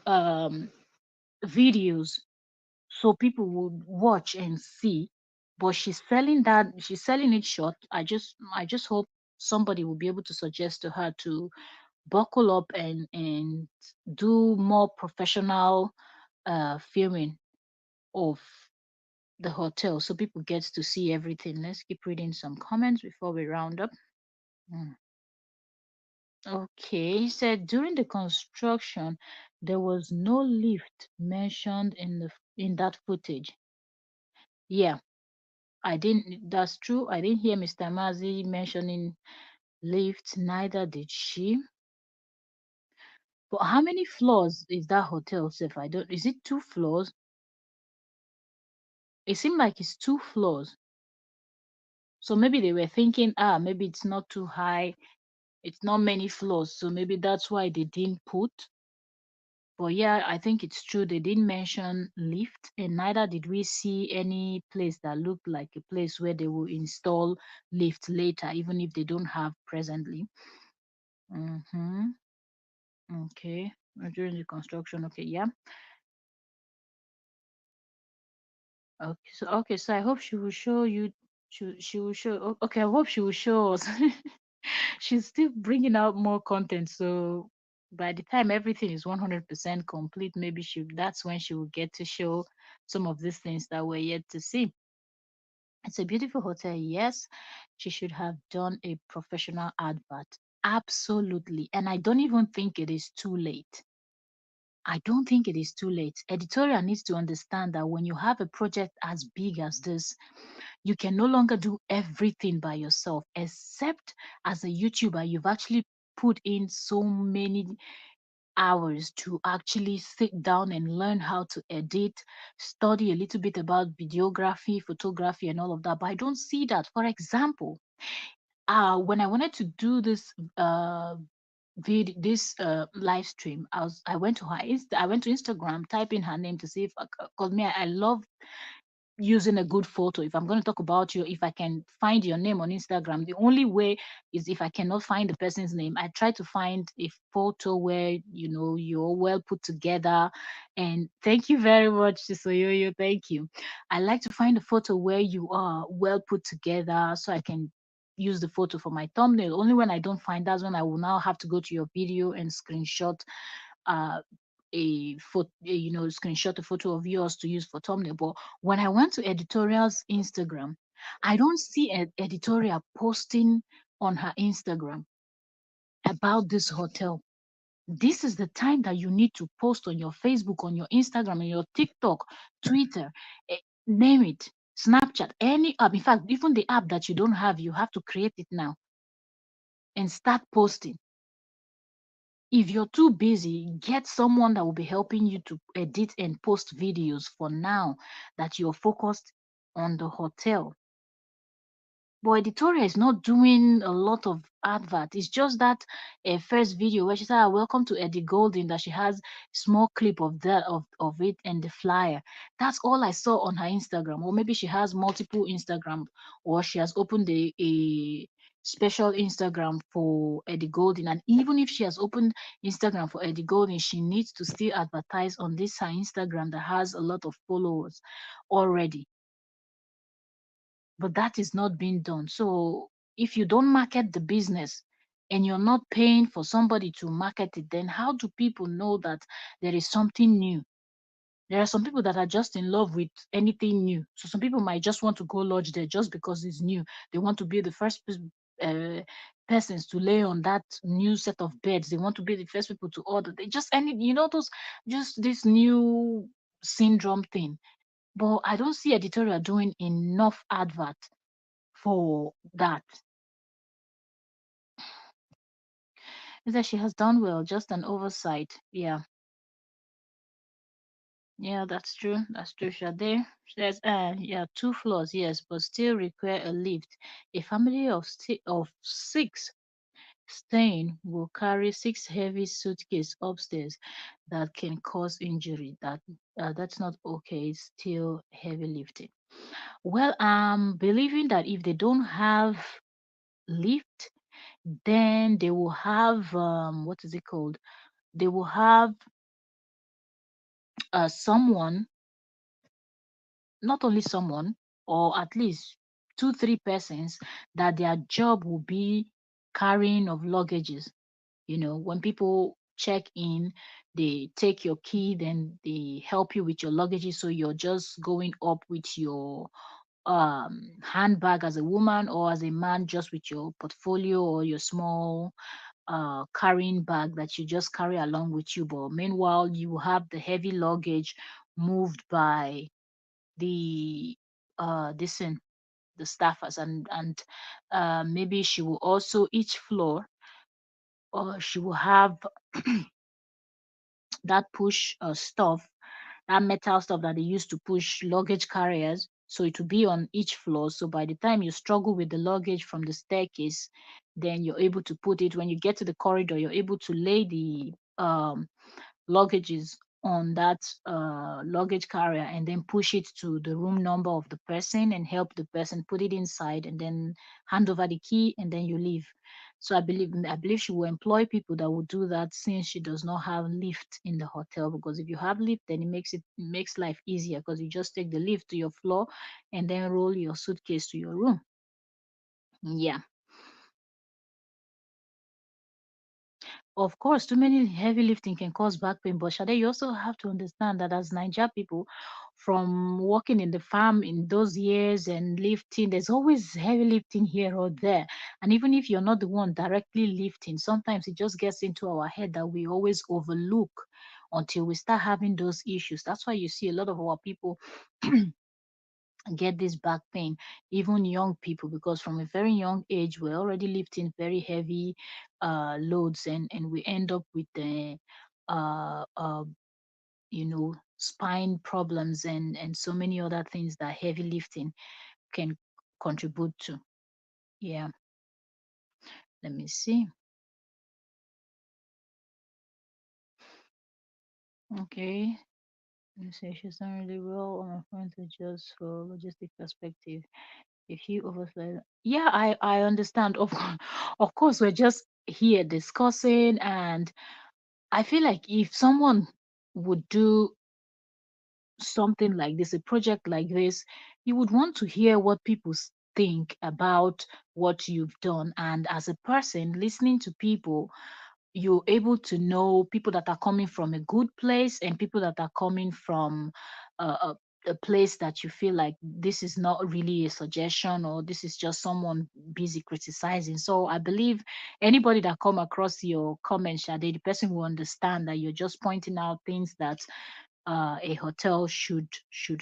um, videos so people would watch and see. But she's selling it short. I just hope somebody will be able to suggest to her to buckle up and do more professional filming of the hotel so people get to see everything. Let's keep reading some comments before we round up. Mm. Okay, he said during the construction there was no lift mentioned in that footage. Yeah, I didn't. That's true. I didn't hear Mr. Mazi mentioning lift. Neither did she. But how many floors is that hotel, Sif? I don't. Is it 2 floors? It seemed like it's 2 floors. So maybe they were thinking, maybe it's not too high. It's not many floors, so maybe that's why they didn't put. But yeah, I think it's true. They didn't mention lift, and neither did we see any place that looked like a place where they will install lift later, even if they don't have presently. Mm-hmm. Okay. During the construction. Okay. Yeah. Okay. So I hope she will show you. She will show. Okay. I hope she will show us. She's still bringing out more content. So by the time everything is 100% complete, maybe that's when she will get to show some of these things that we're yet to see. It's a beautiful hotel. Yes, she should have done a professional advert. Absolutely. And I don't even think it is too late. I don't think it is too late. Editorial needs to understand that when you have a project as big as this, you can no longer do everything by yourself, except as a YouTuber, you've actually put in so many hours to actually sit down and learn how to edit, study a little bit about videography, photography, and all of that. But I don't see that. For example, when I wanted to do this live stream, I went to I went to Instagram, type in her name to see if because me I love using a good photo. If I'm going to talk about you, if I can find your name on Instagram, the only way is if I cannot find the person's name, I try to find a photo where you're well put together. And thank you very much, Chisoyoyo. Thank you. I like to find a photo where you are well put together so I can use the photo for my thumbnail. Only when I don't find, that's when I will now have to go to your video and screenshot uh a photo, screenshot a photo of yours to use for thumbnail. But when I went to Editorial's Instagram, I don't see Editorial posting on her Instagram about this hotel. This is the time that you need to post on your Facebook, on your Instagram, on your TikTok, Twitter, name it, Snapchat, any app. In fact, even the app that you don't have, you have to create it now and start posting. If you're too busy, get someone that will be helping you to edit and post videos for now that you're focused on the hotel. But Editorial is not doing a lot of advert. It's just that first video where she said, "Welcome to Eddie Golden," that she has small clip of that of it and the flyer. That's all I saw on her Instagram. Or maybe she has multiple Instagram, or she has opened a special Instagram for Eddie Golden. And even if she has opened Instagram for Eddie Golden, she needs to still advertise on this her Instagram that has a lot of followers already, but that is not being done. So if you don't market the business and you're not paying for somebody to market it, then how do people know that there is something new? There are some people that are just in love with anything new. So some people might just want to go lodge there just because it's new. They want to be the first persons to lay on that new set of beds. They want to be the first people to order. They just any those just this new syndrome thing. But I don't see Editorial doing enough advert for that. Is that she has done well, just an oversight. Yeah, yeah, that's true. That's true, Shade. There's yeah, 2 floors, yes, but still require a lift. A family of six staying will carry 6 heavy suitcases upstairs that can cause injury. That's not okay. It's still heavy lifting. Well, I'm believing that if they don't have lift, then they will have what is it called? They will have someone, not only someone, or at least 2 3 persons, that their job will be carrying of luggages. When people check in, they take your key, then they help you with your luggages, so you're just going up with your handbag as a woman, or as a man just with your portfolio or your small carrying bag that you just carry along with you. But meanwhile, you have the heavy luggage moved by the this and the staffers, and maybe she will also, each floor, or she will have that push stuff, that metal stuff that they use to push luggage carriers. So it will be on each floor. So by the time you struggle with the luggage from the staircase, then you're able to put it, when you get to the corridor, you're able to lay the luggages on that luggage carrier, and then push it to the room number of the person and help the person put it inside, and then hand over the key, and then you leave. So I believe she will employ people that will do that, since she does not have lift in the hotel. Because if you have lift, then it makes life easier, because you just take the lift to your floor and then roll your suitcase to your room. Yeah. Of course, too many heavy lifting can cause back pain, but Shade, you also have to understand that as Niger people, from working in the farm in those years and lifting, there's always heavy lifting here or there. And even if you're not the one directly lifting, sometimes it just gets into our head that we always overlook until we start having those issues. That's why you see a lot of our people get this back pain, even young people, because from a very young age we're already lifting very heavy loads, and we end up with the uh, uh, spine problems, and so many other things that heavy lifting can contribute to. Yeah, let me see. Okay, you say she's done really well on my friend to just for logistic perspective. If you overflow, yeah, I understand. Of course, we're just here discussing, and I feel like if someone would do something like this, a project like this, you would want to hear what people think about what you've done. And as a person listening to people, you're able to know people that are coming from a good place and people that are coming from a place that you feel like this is not really a suggestion, or this is just someone busy criticizing. So I believe anybody that come across your comment, Shade, the person will understand that you're just pointing out things that a hotel should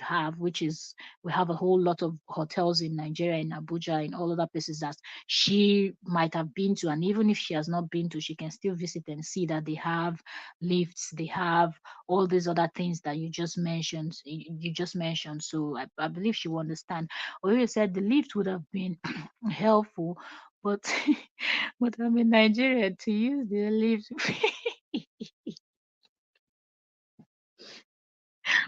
have, which is we have a whole lot of hotels in Nigeria, in Abuja, in all other places that she might have been to, and even if she has not been to, she can still visit and see that they have lifts, they have all these other things that you just mentioned. You just mentioned, so I believe she will understand. Or you said the lift would have been helpful, but but I'm in Nigeria to use the lift.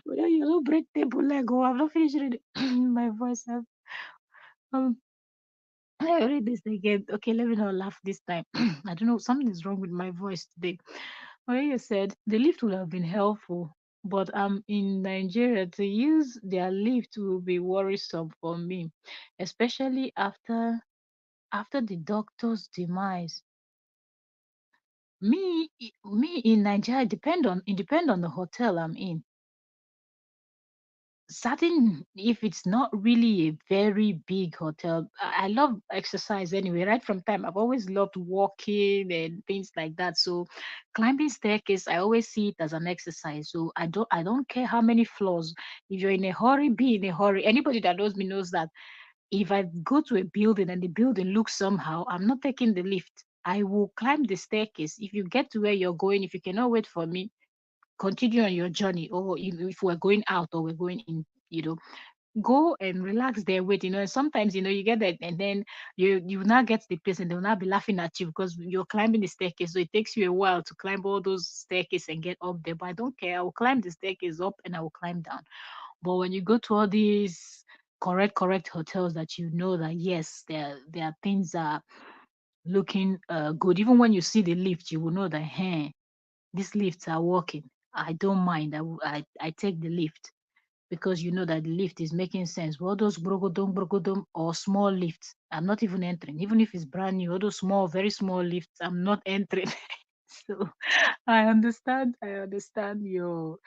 Well, you don't break table leg. Oh, I've not finished reading my voice. Um, I read this again. Okay, let me not laugh this time. I don't know. Something is wrong with my voice today. Well, you said the lift would have been helpful, but in Nigeria to use their lift will be worrisome for me, especially after the doctor's demise. Me in Nigeria depend on the hotel I'm in. Certain, if it's not really a very big hotel, I love exercise anyway. Right from time, I've always loved walking and things like that. So climbing staircase, I always see it as an exercise. So I don't care how many floors. If you're in a hurry, be in a hurry. Anybody that knows me knows that if I go to a building and the building looks somehow, I'm not taking the lift. I will climb the staircase. If you get to where you're going, if you cannot wait for me, continue on your journey. Or if we're going out or we're going in, go and relax there, wait. And sometimes you get that, and then you now get to the place and they'll now be laughing at you because you're climbing the staircase, so it takes you a while to climb all those staircase and get up there. But I don't care, I will climb the staircase up and I will climb down. But when you go to all these correct hotels that that yes, there are things that are looking good. Even when you see the lift, you will know that, hey, these lifts are working. I don't mind. I take the lift because you know that the lift is making sense. But all those brogodom or small lifts, I'm not even entering. Even if it's brand new, all those small, very small lifts, I'm not entering. So I understand your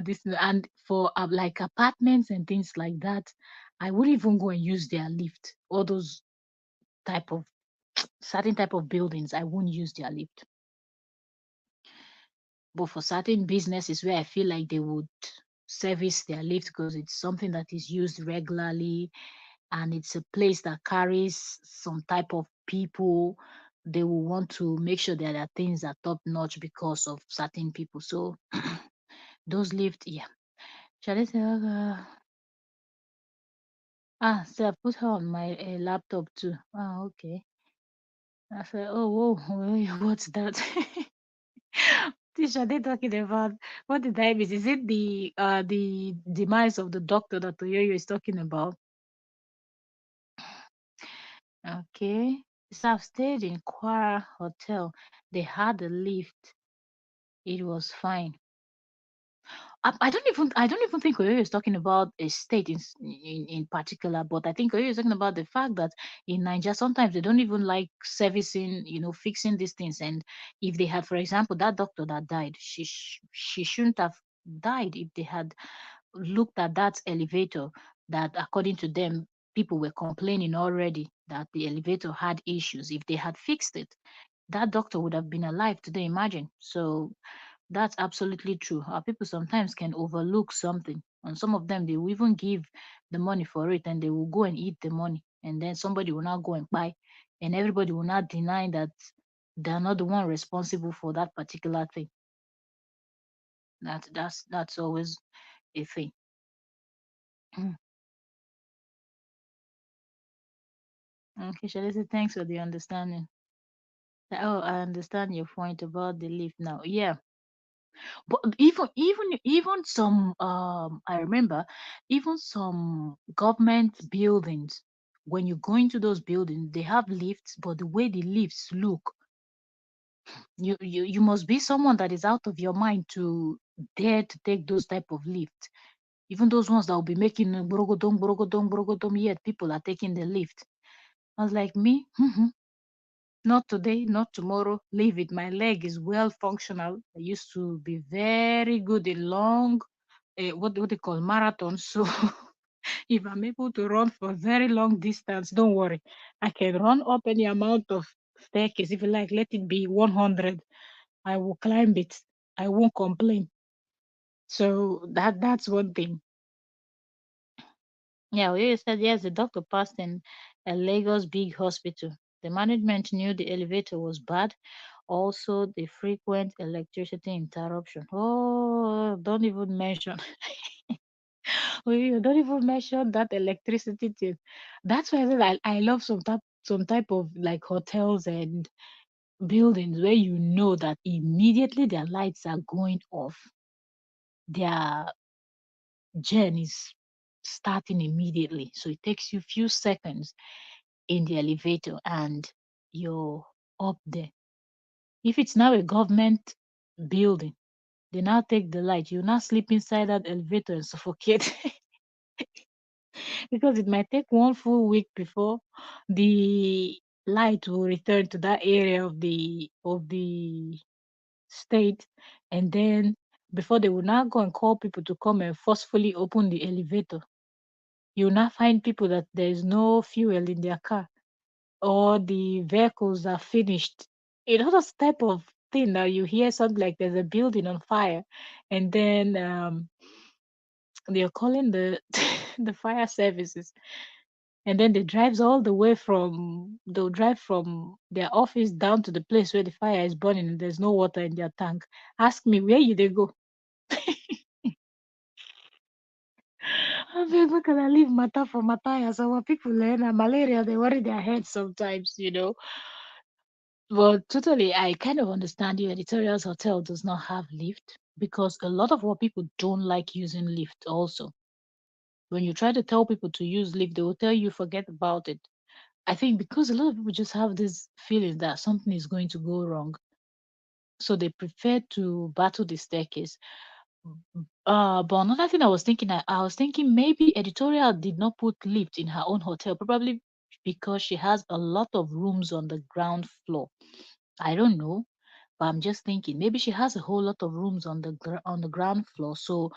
this, and for like apartments and things like that, I wouldn't even go and use their lift. All those type of certain type of buildings, I won't use their lift. But for certain businesses where I feel like they would service their lift because it's something that is used regularly and it's a place that carries some type of people, they will want to make sure that their things are top notch because of certain people. So those lift, yeah. Shall I say, so I put her on my laptop too. Okay. I said, oh, whoa, what's that? Tisha, they talking about what did I miss? Is it the demise of the doctor that Toyoyo is talking about? Okay. So I've stayed in Kwara Hotel. They had a lift. It was fine. I don't even think Oyo is talking about a state in particular, but I think Oyo is talking about the fact that in Nigeria sometimes they don't even like servicing, fixing these things. And if they had, for example, that doctor that died, she shouldn't have died if they had looked at that elevator that according to them people were complaining already that the elevator had issues. If they had fixed it, that doctor would have been alive today, imagine. So that's absolutely true. Our people sometimes can overlook something, and some of them they will even give the money for it, and they will go and eat the money, and then somebody will not go and buy, and everybody will not deny that they're not the one responsible for that particular thing. That's always a thing. Okay, shall I say thanks for the understanding? Oh, I understand your point about the lift now. Yeah, but even some I remember even some government buildings, when you go into those buildings they have lifts, but the way the lifts look, you must be someone that is out of your mind to dare to take those type of lifts. Even those ones that will be making brogodom, yet people are taking the lift. I was like, me, not today, not tomorrow. Leave it. My leg is well functional. I used to be very good in long, what they call marathon. So if I'm able to run for a very long distance, don't worry. I can run up any amount of staircase. If you like, let it be 100. I will climb it. I won't complain. So that's one thing. Yeah, we said yes, the doctor passed in a Lagos big hospital. The management knew the elevator was bad. Also, the frequent electricity interruption. Oh, don't even mention. We don't even mention that electricity thing. That's why I said I love some type of like hotels and buildings where you know that immediately their lights are going off, their gen is starting immediately. So it takes you few seconds in the elevator and you're up there. If it's now a government building, they now take the light. You now sleep inside that elevator and suffocate because it might take one full week before the light will return to that area of the state, and then before they will now go and call people to come and forcefully open the elevator. You now find people that there is no fuel in their car or the vehicles are finished. You know, those type of thing that you hear something like there's a building on fire, and then they're calling the the fire services, and then they'll drive from their office down to the place where the fire is burning and there's no water in their tank. Ask me where you they go. I beg, where can I leave matter for matter? So when people learn malaria, they worry their heads sometimes. But totally, I kind of understand you. Editorial's hotel does not have lift because a lot of what people don't like using lift also. When you try to tell people to use lift, they will tell you forget about it. I think because a lot of people just have this feeling that something is going to go wrong. So they prefer to battle the staircase. But another thing I was thinking maybe Editorial did not put lift in her own hotel, probably because she has a lot of rooms on the ground floor. I don't know, but I'm just thinking maybe she has a whole lot of rooms on the ground floor. So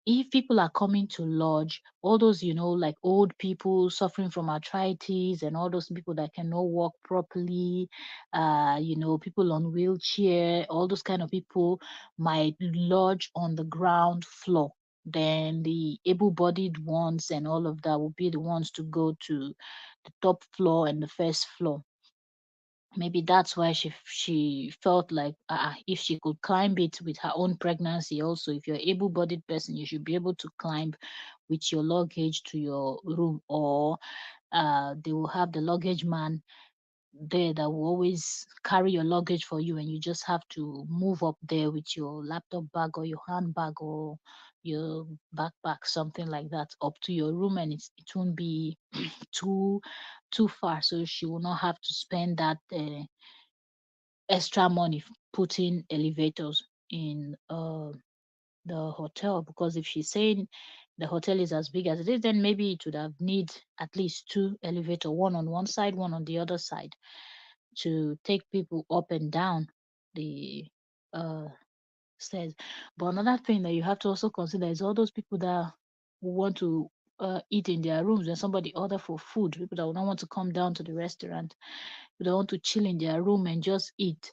if people are coming to lodge, all those, like old people suffering from arthritis and all those people that cannot walk properly, people on wheelchair, all those kind of people might lodge on the ground floor. Then the able-bodied ones and all of that will be the ones to go to the top floor and the first floor. Maybe that's why she felt like if she could climb it with her own pregnancy also, if you're able-bodied person, you should be able to climb with your luggage to your room, or they will have the luggage man there that will always carry your luggage for you, and you just have to move up there with your laptop bag or your handbag or your backpack, something like that, up to your room, and it won't be too too far, so she will not have to spend that extra money putting elevators in the hotel, because if she's saying the hotel is as big as it is, then maybe it would have need at least two elevator, one on one side, one on the other side, to take people up and down the uh stairs. But another thing that you have to also consider is all those people that want to eat in their rooms when somebody order for food, people that will not want to come down to the restaurant, they want to chill in their room and just eat.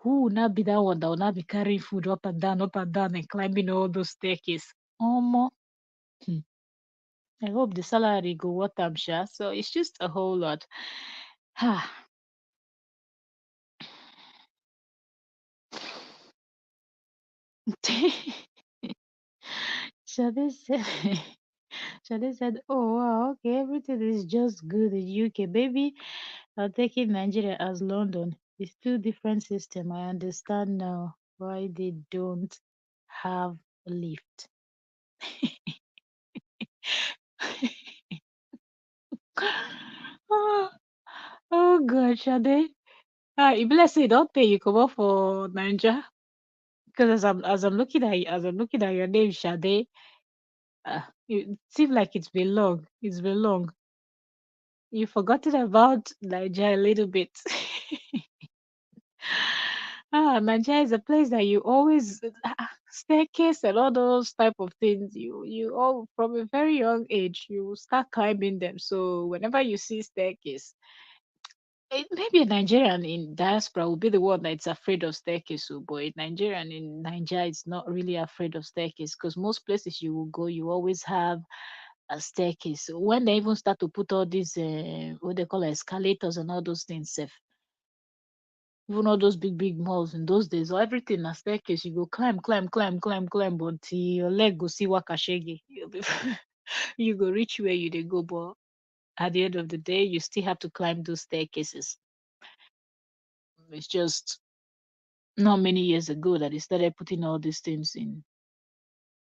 Who will not be that one that will not be carrying food up and down, and climbing all those staircases? Omo, hmm, I hope the salary go what I'm sure. So it's just a whole lot. Ah, Shade said, Shade said, "Oh wow, okay, everything is just good in UK, baby. I'm taking Nigeria as London. It's two different system. I understand now why they don't have lift." oh, oh God, Shade. Ah, if let's say don't pay you come up for Ninja. Because as I'm looking at your name, Shade, it seems like it's been long. It's been long. You've forgotten about Nigeria a little bit. Nigeria is a place that you always staircase and all those type of things. You all from a very young age you start climbing them. So whenever you see staircase, Maybe a Nigerian in diaspora will be the one that's afraid of staircase, oh, but a Nigerian in Nigeria is not really afraid of staircase because most places you will go, you always have a staircase. So when they even start to put all these, what they call escalators and all those things, even all those big, big malls in those days, or everything a staircase, you go climb, climb, climb, climb, climb, until your leg go see wakashege. You go reach where you they go, but at the end of the day, you still have to climb those staircases. It's just not many years ago that they started putting all these things in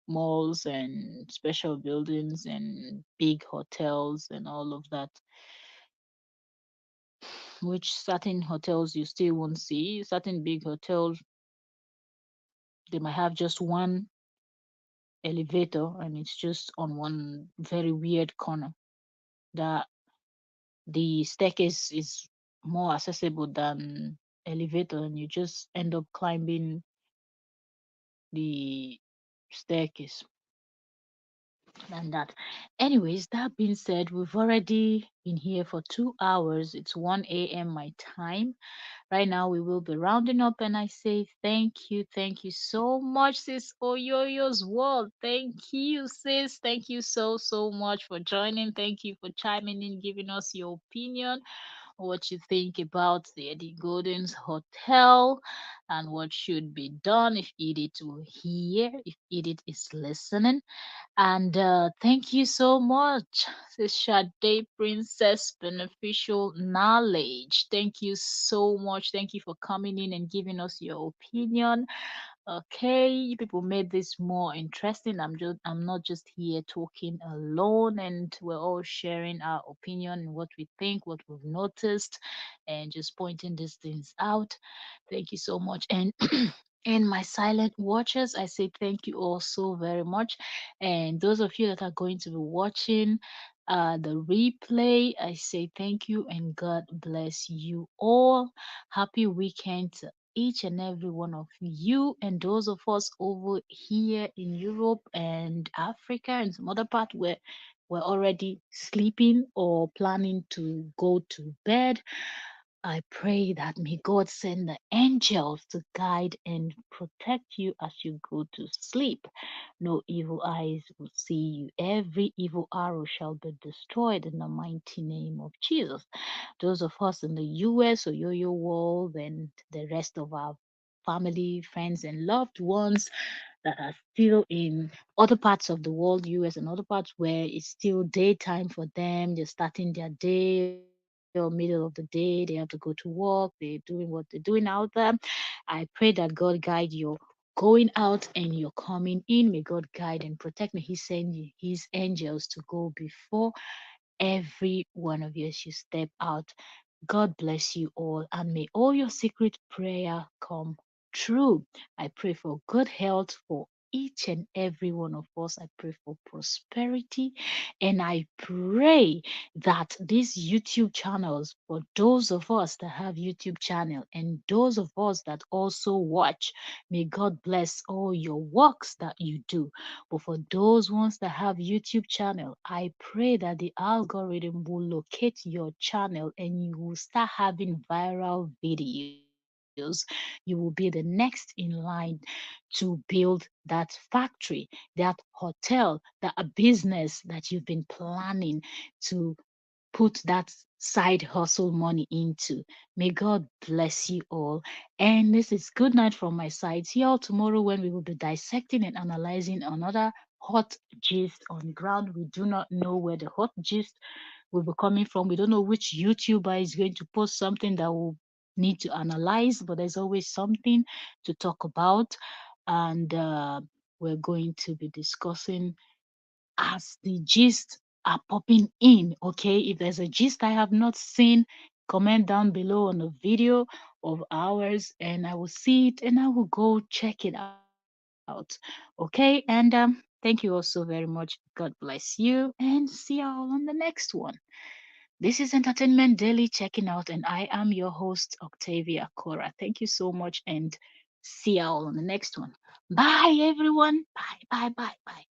malls and special buildings and big hotels and all of that, which certain hotels you still won't see. Certain big hotels, they might have just one elevator and it's just on one very weird corner. That the staircase is more accessible than elevator, and you just end up climbing the staircase and that. Anyways, that being said, we've already been here for 2 hours. It's 1 a.m. my time. Right now, we will be rounding up, and I say thank you so much, sis Oyoyo's World. Thank you, sis. Thank you so, so much for joining. Thank you for chiming in, giving us your opinion, what you think about the Eddie Gordon's Hotel, and what should be done if Edith will hear, if Edith is listening. And thank you so much, Sis Sade Princess Beneficial Knowledge. Thank you so much. Thank you for coming in and giving us your opinion. Okay, you people made this more interesting. I'm not just here talking alone, and we're all sharing our opinion and what we think, what we've noticed, and just pointing these things out. Thank you so much. And and my silent watchers, I say thank you all so very much. And those of you that are going to be watching the replay, I say thank you and God bless you all. Happy weekend to each and every one of you, and those of us over here in Europe and Africa and some other part where we're already sleeping or planning to go to bed. I pray that may God send the angels to guide and protect you as you go to sleep. No evil eyes will see you. Every evil arrow shall be destroyed in the mighty name of Jesus. Those of us in the US or Yo-Yo world and the rest of our family, friends, and loved ones that are still in other parts of the world, US and other parts where it's still daytime for them. They're starting their day or middle of the day. They have to go to work. They're doing what they're doing out there. I pray that God guide your going out and your coming in. May God guide and protect. May He send you His angels to go before every one of you as you step out. God bless you all, and may all your secret prayer come true. I pray for good health for each and every one of us. I pray for prosperity, and I pray that these YouTube channels, for those of us that have YouTube channel and those of us that also watch, may God bless all your works that you do. But for those ones that have YouTube channel, I pray that the algorithm will locate your channel and you will start having viral videos. You will be the next in line to build that factory, that hotel, that a business that you've been planning to put that side hustle money into. May God bless you all. And this is good night from my side. See you all tomorrow when we will be dissecting and analyzing another hot gist on ground. We do not know where the hot gist will be coming from. We don't know which YouTuber is going to post something that will need to analyze, but there's always something to talk about. And we're going to be discussing as the gist are popping in. Okay, if there's a gist I have not seen, comment down below on the video of ours, and I will see it and I will go check it out. Okay, and thank you all so very much. God bless you, and see you all on the next one. This is Entertainment Daily checking out, and I am your host, Octavia Cora. Thank you so much, and see you all on the next one. Bye, everyone. Bye, bye, bye, bye.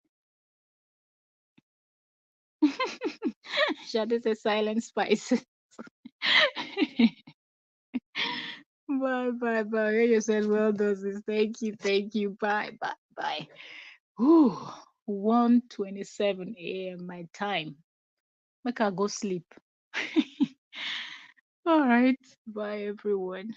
Shut is a silent spice. Bye, bye, bye. You said well done, sis. Thank you, thank you. Bye, bye, bye. Whew. 1:27 a.m. my time. Make I go sleep. All right. Bye, everyone.